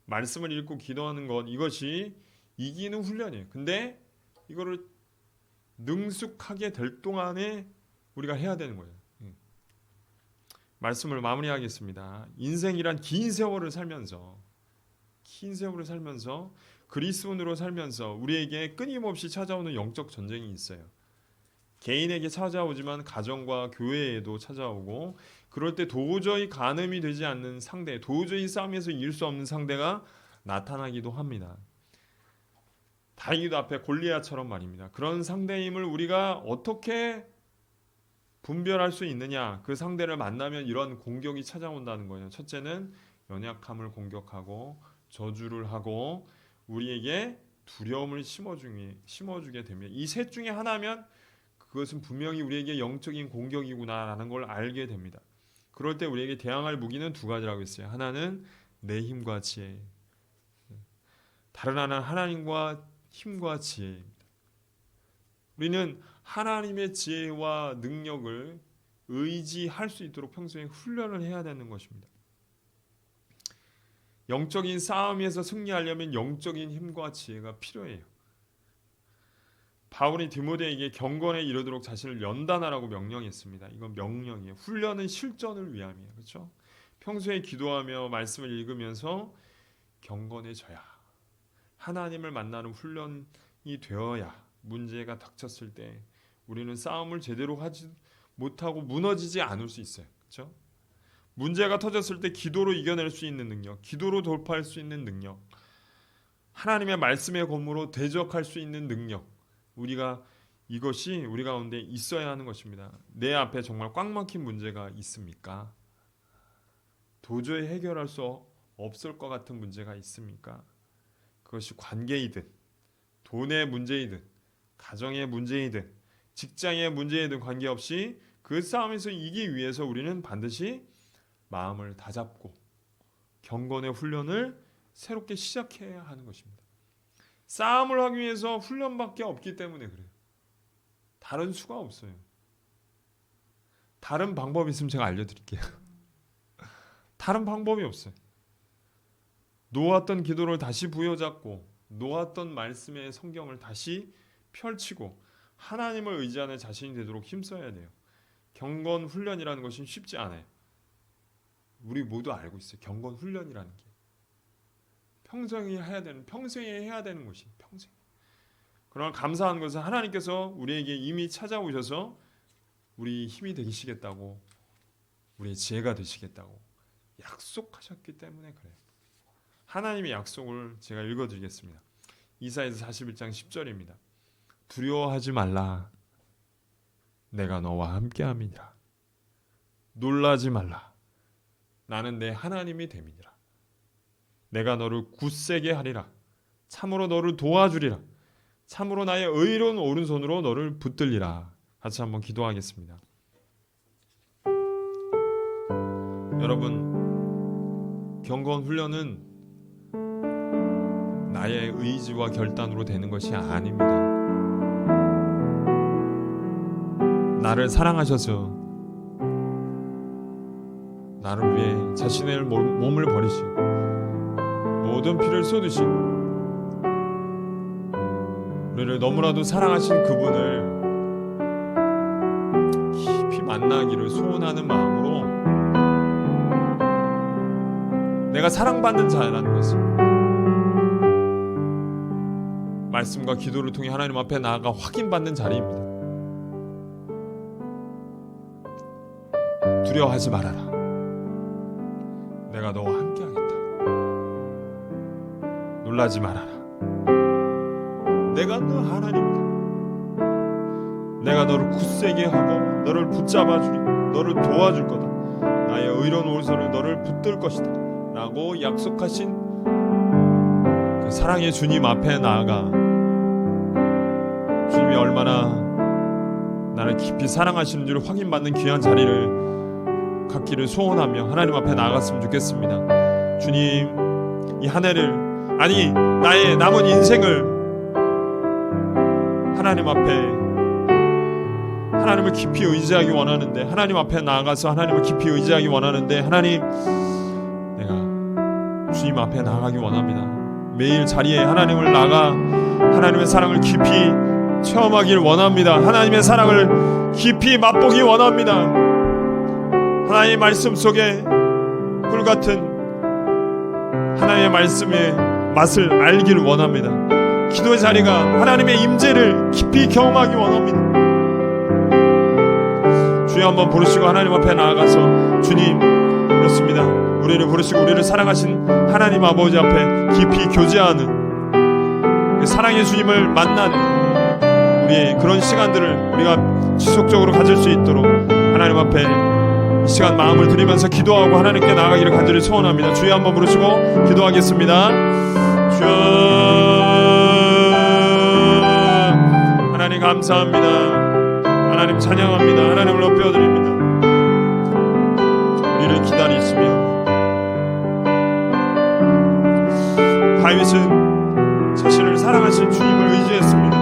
[SPEAKER 1] 말씀을 읽고 기도하는 것, 이것이 이기는 훈련이에요. 근데 이거를 능숙하게 될 동안에 우리가 해야 되는 거예요. 말씀을 마무리하겠습니다. 인생이란 긴 세월을 살면서 그리스도인으로 살면서 우리에게 끊임없이 찾아오는 영적 전쟁이 있어요. 개인에게 찾아오지만 가정과 교회에도 찾아오고, 그럴 때 도저히 가늠이 되지 않는 상대, 도저히 싸움에서 이길 수 없는 상대가 나타나기도 합니다. 다윗 앞에 골리앗처럼 말입니다. 그런 상대임을 우리가 어떻게 분별할 수 있느냐? 그 상대를 만나면 이런 공격이 찾아온다는 거예요. 첫째는 연약함을 공격하고 저주를 하고 우리에게 두려움을 심어주게 됩니다. 이 셋 중에 하나면 그것은 분명히 우리에게 영적인 공격이구나라는 걸 알게 됩니다. 그럴 때 우리에게 대항할 무기는 두 가지라고 했어요. 하나는 내 힘과 지혜, 다른 하나는 하나님과 힘과 지혜입니다. 우리는 하나님의 지혜와 능력을 의지할 수 있도록 평소에 훈련을 해야 되는 것입니다. 영적인 싸움에서 승리하려면 영적인 힘과 지혜가 필요해요. 바울이 디모데에게 경건에 이르도록 자신을 연단하라고 명령했습니다. 이건 명령이에요. 훈련은 실전을 위함이에요. 그렇죠? 평소에 기도하며 말씀을 읽으면서 경건해져야, 하나님을 만나는 훈련이 되어야 문제가 닥쳤을 때 우리는 싸움을 제대로 하지 못하고 무너지지 않을 수 있어요. 그렇죠? 문제가 터졌을 때 기도로 이겨낼 수 있는 능력, 기도로 돌파할 수 있는 능력, 하나님의 말씀의 검으로 대적할 수 있는 능력, 이것이 우리 가운데 있어야 하는 것입니다. 내 앞에 정말 꽉 막힌 문제가 있습니까? 도저히 해결할 수 없을 것 같은 문제가 있습니까? 그것이 관계이든, 돈의 문제이든, 가정의 문제이든, 직장의 문제이든 관계없이 그 싸움에서 이기기 위해서 우리는 반드시 마음을 다잡고 경건의 훈련을 새롭게 시작해야 하는 것입니다. 싸움을 하기 위해서 훈련밖에 없기 때문에 그래요. 다른 수가 없어요. 다른 방법이 있으면 제가 알려드릴게요. 다른 방법이 없어요. 놓았던 기도를 다시 부여잡고 놓았던 말씀의 성경을 다시 펼치고 하나님을 의지하는 자신이 되도록 힘써야 돼요. 경건 훈련이라는 것은 쉽지 않아요. 우리 모두 알고 있어요. 경건 훈련이라는 게 평생에 해야 되는 것이 평생. 그러나 감사한 것은 하나님께서 우리에게 이미 찾아오셔서 우리 힘이 되시겠다고, 우리의 지혜가 되시겠다고 약속하셨기 때문에 그래요. 하나님의 약속을 제가 읽어드리겠습니다. 이사야서 41장 10절입니다. 두려워하지 말라. 내가 너와 함께함이니라. 놀라지 말라. 나는 내 하나님이 됨이니라. 내가 너를 굳세게 하리라. 참으로 너를 도와주리라. 참으로 나의 의로운 오른손으로 너를 붙들리라. 같이 한번 기도하겠습니다. 여러분, 경건 훈련은 나의 의지와 결단으로 되는 것이 아닙니다. 나를 사랑하셔서 나를 위해 자신의 몸을 버리시고 모든 피를 쏟으시고 우리를 너무나도 사랑하신 그분을 깊이 만나기를 소원하는 마음으로 내가 사랑받는 자라는 것을 말씀과 기도를 통해 하나님 앞에 나아가 확인받는 자리입니다. 두려워하지 말아라. 내가 너와 함께하겠다. 놀라지 말아라. 내가 너 하나님이다. 내가 너를 굳세게 하고 너를 붙잡아주리. 너를 도와줄 거다. 나의 의로운 오른손을 너를 붙들 것이다. 라고 약속하신 그 사랑의 주님 앞에 나아가 주님이 얼마나 나를 깊이 사랑하시는 줄 확인받는 귀한 자리를 갖기를 소원하며 하나님 앞에 나아갔으면 좋겠습니다. 주님, 이 한 해를, 아니 나의 남은 인생을 하나님 앞에 하나님을 깊이 의지하기 원하는데, 하나님 앞에 나아가서 하나님을 깊이 의지하기 원하는데, 하나님, 내가 주님 앞에 나아가기 원합니다. 매일 자리에 하나님을 나가 하나님의 사랑을 깊이 체험하길 원합니다. 하나님의 사랑을 깊이 맛보기 원합니다. 하나님의 말씀 속에 꿀같은 하나님의 말씀의 맛을 알기를 원합니다. 기도의 자리가 하나님의 임재를 깊이 경험하기 원합니다. 주여 한번 부르시고 하나님 앞에 나아가서 주님, 그렇습니다. 우리를 부르시고 우리를 사랑하신 하나님 아버지 앞에 깊이 교제하는 그 사랑의 주님을 만나는 우리의 그런 시간들을 우리가 지속적으로 가질 수 있도록 하나님 앞에 이 시간 마음을 드리면서 기도하고 하나님께 나아가기를 간절히 소원합니다. 주여 한번 부르시고 기도하겠습니다. 주여, 하나님 감사합니다. 하나님 찬양합니다. 하나님을 높여드립니다. 우리를 기다리시며 다윗은 자신을 사랑하신 주님을 의지했습니다.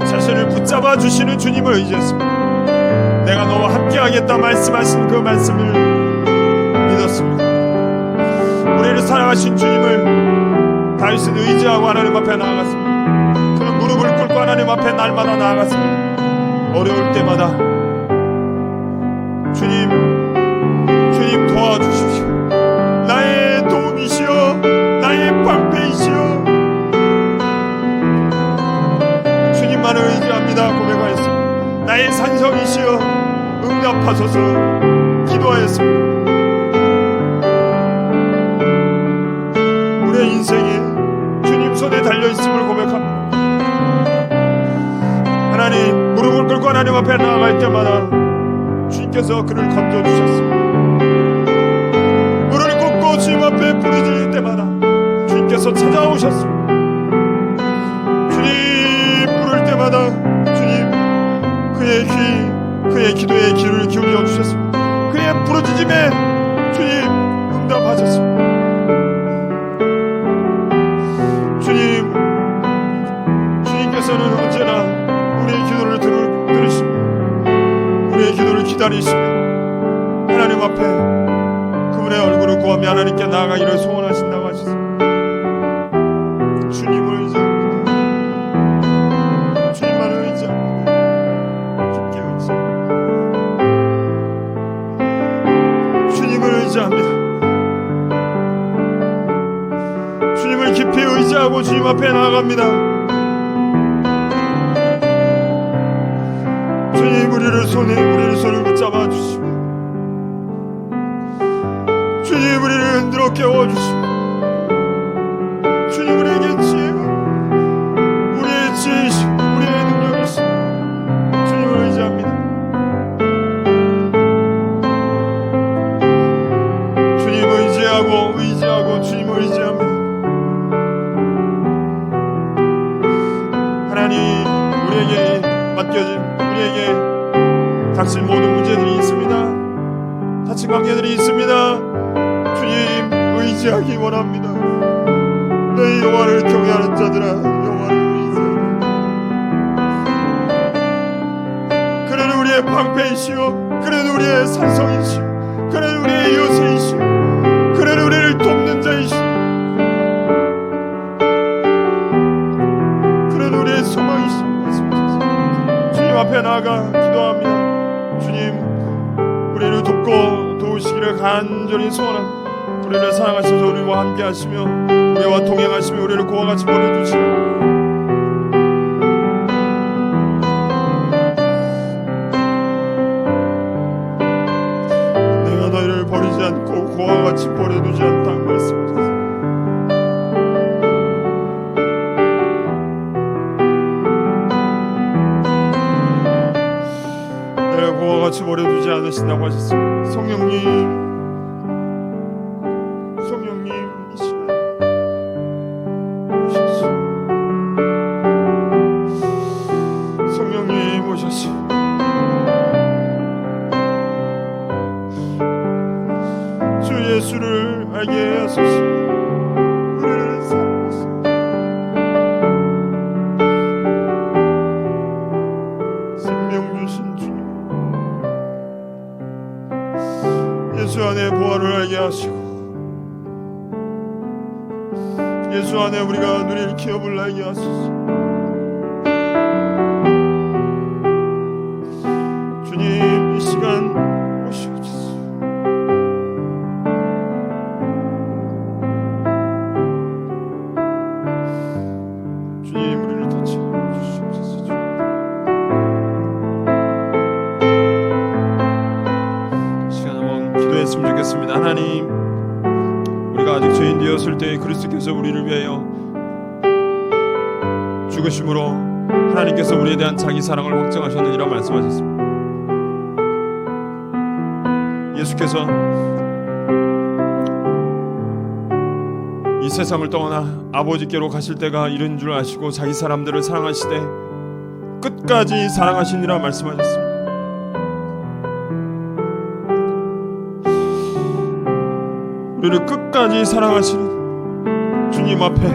[SPEAKER 1] 자신을 붙잡아 주시는 주님을 의지했습니다. 내가 너와 함께하겠다 말씀하신 그 말씀을 믿었습니다. 우리를 사랑하신 주님을 다윗은 의지하고 하나님 앞에 나아갔습니다. 그는 무릎을 꿇고 하나님 앞에 날마다 나아갔습니다. 어려울 때마다 주님 도와주십시오. 나의 도움이시여, 나의 방패이시여, 주님만을 의지합니다 고백하였습니다. 나의 산성이시여 응답하소서 기도하였습니다. 우리의 인생에 주님 손에 달려있음을 고백합니다. 하나님, 무릎을 꿇고 하나님 앞에 나아갈 때마다 주님께서 그를 건져주셨습니다. 무릎을 꿇고 주님 앞에 부르짖을 때마다 주님께서 찾아오셨습니다. 주님 부를 때마다 주님 그의 기도에 귀를 기울여 주셨습니다. 그의 부르짖음에 주님 응답하셨습니다. 주님께서는 언제나 우리의 기도를 들으시고 우리의 기도를 기다리시며 하나님 앞에 그분의 얼굴을 구하며 하나님께 나아가기를 소원하신다고 하셨습니다. 주님을 의지합니다. 주님만을 의지합니다. 깊게 의지합니다. 주님을 의지합니다. 주님을 깊이 의지하고 주님 앞에 나아갑니다. 주님 우리를 손을 붙잡아 주시고 주님 우리를 흔들어 깨워 주시고 주님 우리에게 지혜가 우리의 지혜이시고 우리의 능력이시고 주님을 의지합니다. 주님 의지하고 주님을 의지합니다. 하나님 우리에게 맡겨진 우리에게 닥친 모든 문제들이 있습니다. 다친 관계들이 있습니다. 주님 의지하기 원합니다. 너희 여호와를 경외하는 자들아 여호와를 의지하라. 그는 우리의 방패이시오, 그는 우리의 산성이시오, 그는 우리의 요새이시오, 그는 우리를 돕는 자이시오, 그는 우리의 소망이시오. 주님 앞에 나아가 기도합니다. 주님 우리를 돕고 도우시기를 간절히 소원합니다. 우리를 사랑하셔서 우리와 함께 하시며 우리와 동행하시며 우리를 그와 같이 보내주시고 내가 너희를 버리지 않고 그와 같이 버려두지 않다 말씀하셨습니다. 그와 같이 버려두지 않으신다고 하셨습니다. 성령님 이 시간 오셔서 성령님 오셔서 주 예수를 알게 하소서. 우리를 사랑하소서. 생명 주신 주님 예수 안에 부활을 알게 하시고 예수 안에 우리가 누릴 기업을 알게 하소서. 주님 이 시간 오시옵소서. 주님 우리를 터치 주시옵소서. 시간 한번 기도했으면 좋겠습니다. 하나님, 우리가 아직 죄인 되었을 때 그리스도께서 우리를 위하여 죽으심으로 하나님께서 우리에 대한 자기 사랑을 확증하셨느니라 말씀하셨습니다. 예수께서 이 세상을 떠나 아버지께로 가실 때가 이른 줄 아시고 자기 사람들을 사랑하시되 끝까지 사랑하시니라 말씀하셨습니다. 우리를 끝까지 사랑하시는 주님 앞에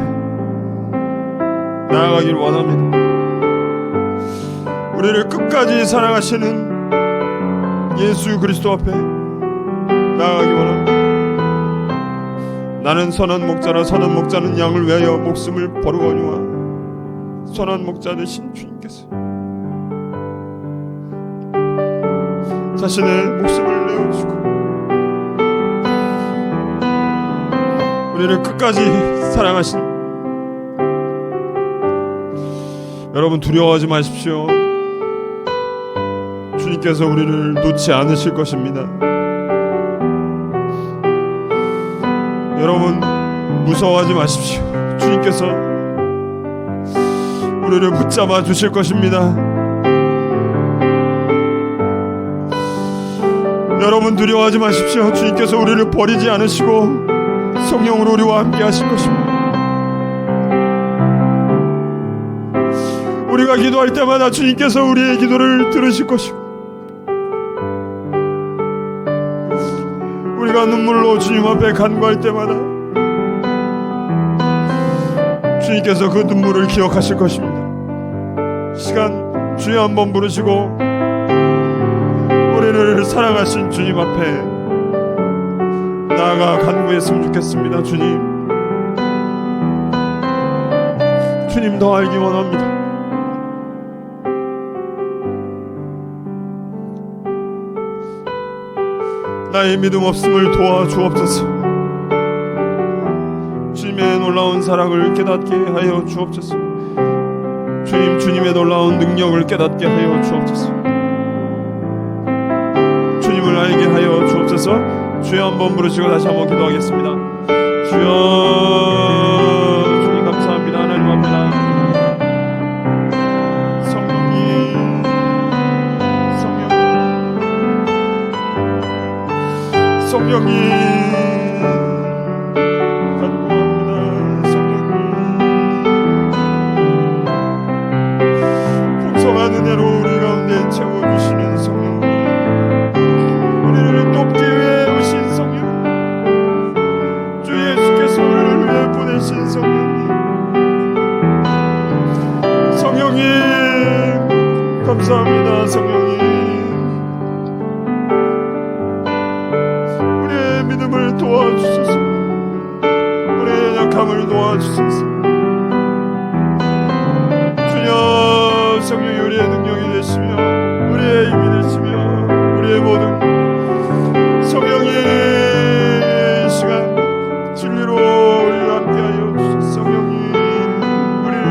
[SPEAKER 1] 나아가길 원합니다. 우리를 끝까지 사랑하시는 예수 그리스도 앞에 나아가기 원합니다. 나는 선한 목자라 선한 목자는 양을 위하여 목숨을 버리거니와 선한 목자 되신 주님께서 자신의 목숨을 내어주고 우리를 끝까지 사랑하신 여러분, 두려워하지 마십시오. 주님께서 우리를 놓지 않으실 것입니다. 여러분, 무서워하지 마십시오. 주님께서 우리를 붙잡아 주실 것입니다. 여러분, 두려워하지 마십시오. 주님께서 우리를 버리지 않으시고 성령으로 우리와 함께 하실 것입니다. 우리가 기도할 때마다 주님께서 우리의 기도를 들으실 것이고 우리가 눈물로 주님 앞에 간구할 때마다 주님께서 그 눈물을 기억하실 것입니다. 시간 주여 한번 부르시고 우리를 사랑하신 주님 앞에 나아가 간구했으면 좋겠습니다. 주님 더 알기 원합니다. 나의 믿음 없음을 도와주옵소서. 주님의 놀라운 사랑을 깨닫게 하여 주옵소서. 주님의 놀라운 능력을 깨닫게 하여 주옵소서. 주님을 알게 하여 주옵소서. 주여 한번 부르시고 다시 한번 기도하겠습니다. 주여, 주님 감사합니다. 하나님 앞에 성령님 간구합니다. 성령님 풍성한 은혜로 우리 가운데 채워주시는 성령님, 우리를 돕기 위해 오신 성령, 주 예수께서 우리를 위해 보내신 성령님 감사합니다. 성령님 믿음을 도와주소서. 우리의 약함을 도와주소서. 주여, 성령이 우리의 능력이 되시며 우리의 힘이 되시며 우리의 모든 성령이 이 시간 진리로 우리와 함께하여 주소서. 성령이 우리를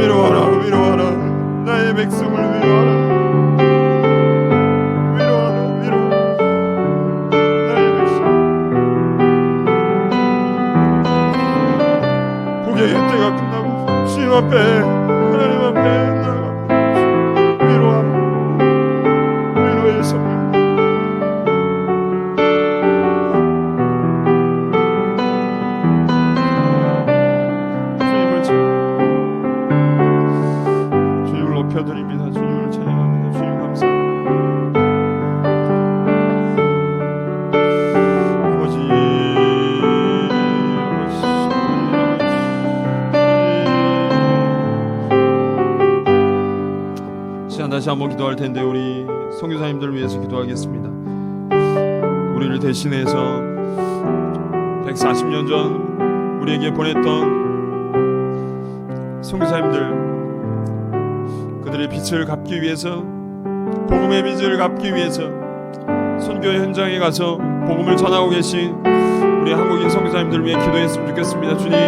[SPEAKER 1] 위로하라. 위로하라. 나의 백성을 위로하라. 때가 끝나고 주님 앞에, 하나님 앞에 나아가 위로하라. 위로의 성령, 주님을 높여드립니다. 주님을 찬양합니다. 주님 감사합니다. 다시 한번 기도할 텐데 우리 선교사님들을 위해서 기도하겠습니다. 우리를 대신해서 140년 전 우리에게 보냈던 선교사님들, 그들의 빚을 갚기 위해서, 복음의 빚을 갚기 위해서 선교 현장에 가서 복음을 전하고 계신 우리 한국인 선교사님들을 위해 기도했으면 좋겠습니다. 주님,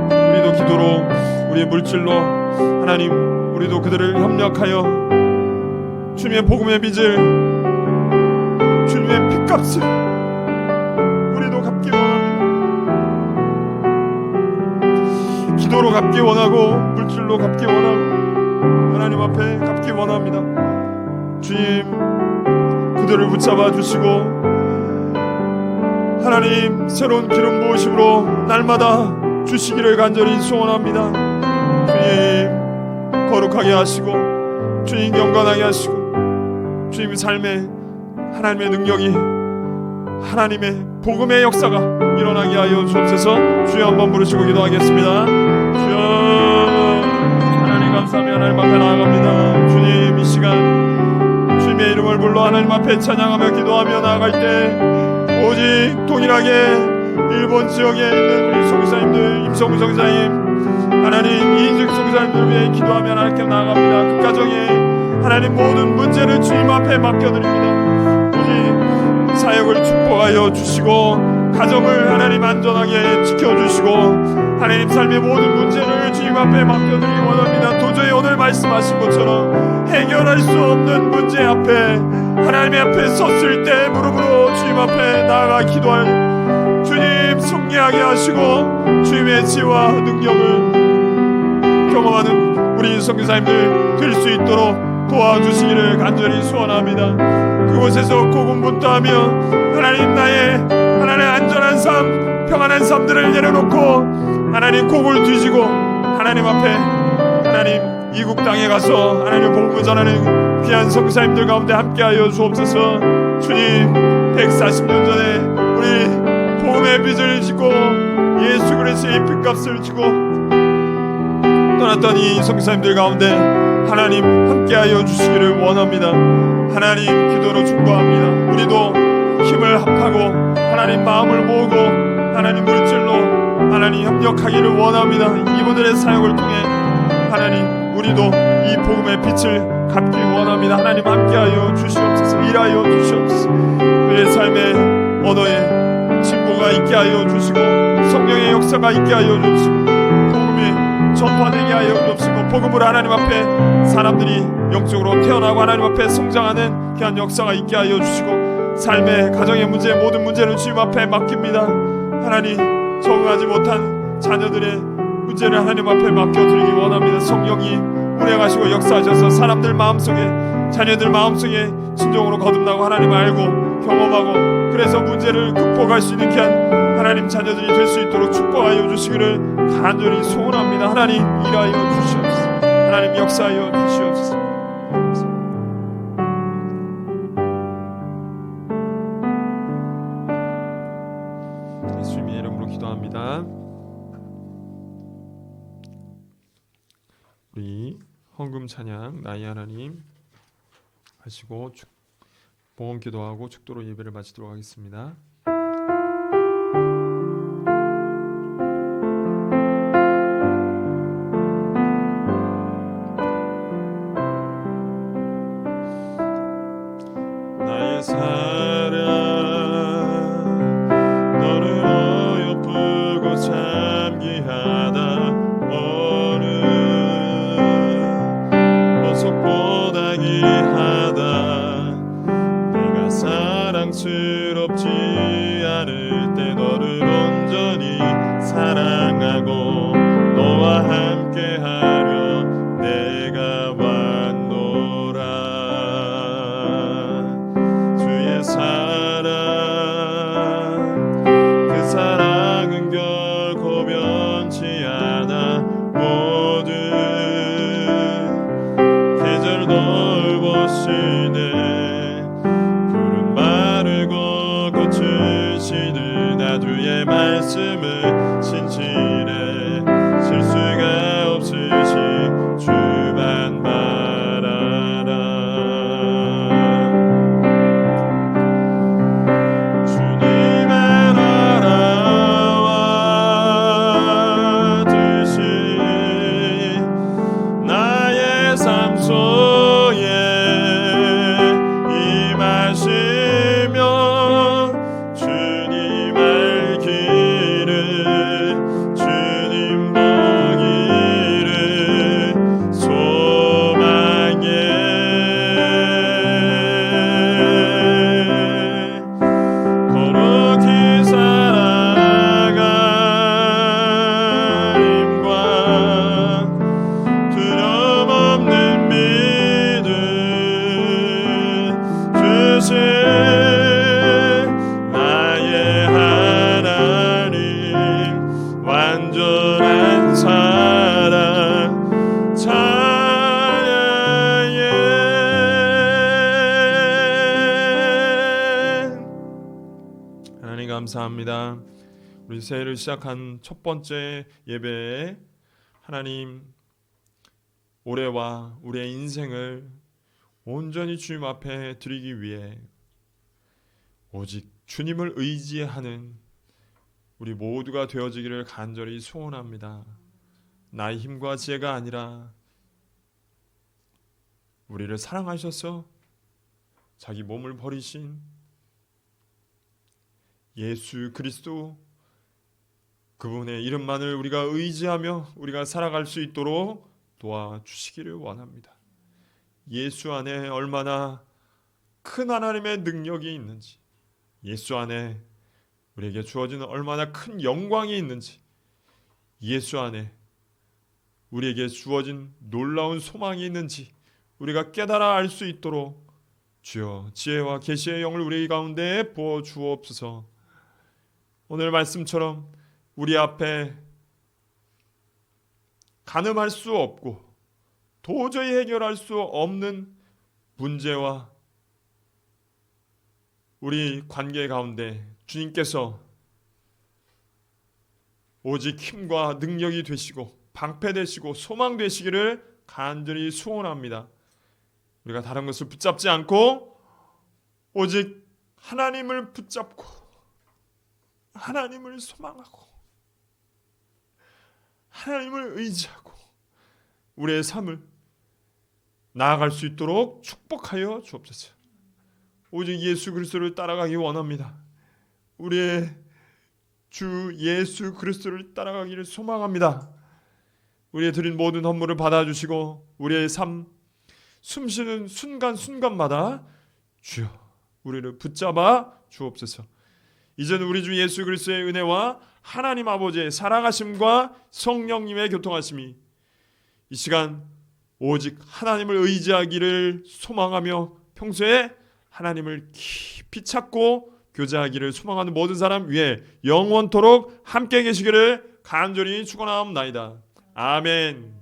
[SPEAKER 1] 우리도 기도로, 우리의 물질로 하나님, 우리도 그들을 협력하여 주님의 복음의 빚을, 주님의 핏값을 우리도 갚기 원합니다. 기도로 갚기 원하고 물질로 갚기 원하고 하나님 앞에 갚기 원합니다. 주님, 그들을 붙잡아 주시고 하나님, 새로운 기름 부으심으로 날마다 주시기를 간절히 소원합니다. 주님 거룩하게 하시고 주님 경건하게 하시고 주님 삶에 하나님의 능력이 하나님의 복음의 역사가 일어나게 하여 주옵소서. 주여 한번 부르시고 기도하겠습니다. 주여 하나님 감사하며 하나님 앞에 나아갑니다. 주님 이 시간 주님의 이름을 불러 하나님 앞에 찬양하며 기도하며 나아갈 때 오직 동일하게 일본 지역에 있는 우리 선교사님들 임성우 선교사님 하나님 이인식 선교사님들 위해 기도하며 하나님께 나아갑니다. 그 가정에 하나님 모든 문제를 주님 앞에 맡겨드립니다. 오직 사역을 축복하여 주시고 가정을 하나님 안전하게 지켜주시고 하나님 삶의 모든 문제를 주님 앞에 맡겨드리기 원합니다. 도저히 오늘 말씀하신 것처럼 해결할 수 없는 문제 앞에 하나님 앞에 섰을 때 무릎으로 주님 앞에 나아가 기도할 주님 승리하게 하시고 주님의 지혜와 능력을 경험하는 우리 선교사님들 될 수 있도록 도와주시기를 간절히 소원합니다. 그곳에서 고군분투하며 하나님 나의 하나님 안전한 삶 평안한 삶들을 내려놓고 하나님 곡을 뒤지고 하나님 앞에 하나님 이국 땅에 가서 하나님 복음을 전하는 귀한 선교사님들 가운데 함께하여 주옵소서. 주님 140년 전에 우리 복음의 빚을 지고 예수 그리스도의 빚값을 지고 떠났던 이 선교사님들 가운데 하나님 함께하여 주시기를 원합니다. 하나님 기도로 충고합니다. 우리도 힘을 합하고 하나님 마음을 모으고 하나님 물질로 하나님 협력하기를 원합니다. 이분들의 사역을 통해 하나님 우리도 이 복음의 빛을 갚길 원합니다. 하나님 함께하여 주시옵소서. 일하여 주시옵소서. 우리의 삶의 언어에 진보가 있게 하여 주시고 성령의 역사가 있게 하여 주시고 복음이 전파되게 하여 주시고 복음을 하나님 앞에 사람들이 영적으로 태어나고 하나님 앞에 성장하는 귀한 역사가 있게 하여 주시고 삶의 가정의 문제 모든 문제를 주님 앞에 맡깁니다. 하나님 적응하지 못한 자녀들의 문제를 하나님 앞에 맡겨드리기 원합니다. 성령이 운행하시고 역사하셔서 사람들 마음속에 자녀들 마음속에 진정으로 거듭나고 하나님 알고 경험하고 그래서 문제를 극복할 수 있는 귀한 하나님 자녀들이 될 수 있도록 축복하여 주시기를 간절히 소원합니다. 하나님 일하여 주시옵소서. 하나님 역사하여 주시옵소서. 예수님의 이름으로 기도합니다. 우리 헌금 찬양 나의 하나님 하시고 봉헌 기도하고 축도로 예배를 마치도록 하겠습니다. 나의 사랑 너는 어여쁘고 참기하다 어느 보석보다 귀하다 내가 사랑스럽지 감사합니다. 우리 새해를 시작한 첫 번째 예배에 하나님 올해와 우리의 인생을 온전히 주님 앞에 드리기 위해 오직 주님을 의지하는 우리 모두가 되어지기를 간절히 소원합니다. 나의 힘과 지혜가 아니라 우리를 사랑하셔서 자기 몸을 버리신 예수 그리스도, 그분의 이름만을 우리가 의지하며 우리가 살아갈 수 있도록 도와주시기를 원합니다. 예수 안에 얼마나 큰 하나님의 능력이 있는지, 예수 안에 우리에게 주어지는 얼마나 큰 영광이 있는지, 예수 안에 우리에게 주어진 놀라운 소망이 있는지 우리가 깨달아 알 수 있도록 주여 지혜와 계시의 영을 우리 가운데 부어 주옵소서. 오늘 말씀처럼 우리 앞에 가늠할 수 없고 도저히 해결할 수 없는 문제와 우리 관계 가운데 주님께서 오직 힘과 능력이 되시고 방패 되시고 소망 되시기를 간절히 소원합니다. 우리가 다른 것을 붙잡지 않고 오직 하나님을 붙잡고 하나님을 소망하고 하나님을 의지하고 우리의 삶을 나아갈 수 있도록 축복하여 주옵소서. 오직 예수 그리스도를 따라가기 원합니다. 우리의 주 예수 그리스도를 따라가기를 소망합니다. 우리의 드린 모든 헌물을 받아주시고 우리의 삶 숨쉬는 순간순간마다 주여 우리를 붙잡아 주옵소서. 이제는 우리 주 예수 그리스도의 은혜와 하나님 아버지의 사랑하심과 성령님의 교통하심이 이 시간 오직 하나님을 의지하기를 소망하며 평소에 하나님을 깊이 찾고 교제하기를 소망하는 모든 사람 위에 영원토록 함께 계시기를 간절히 축원하옵나이다. 아멘.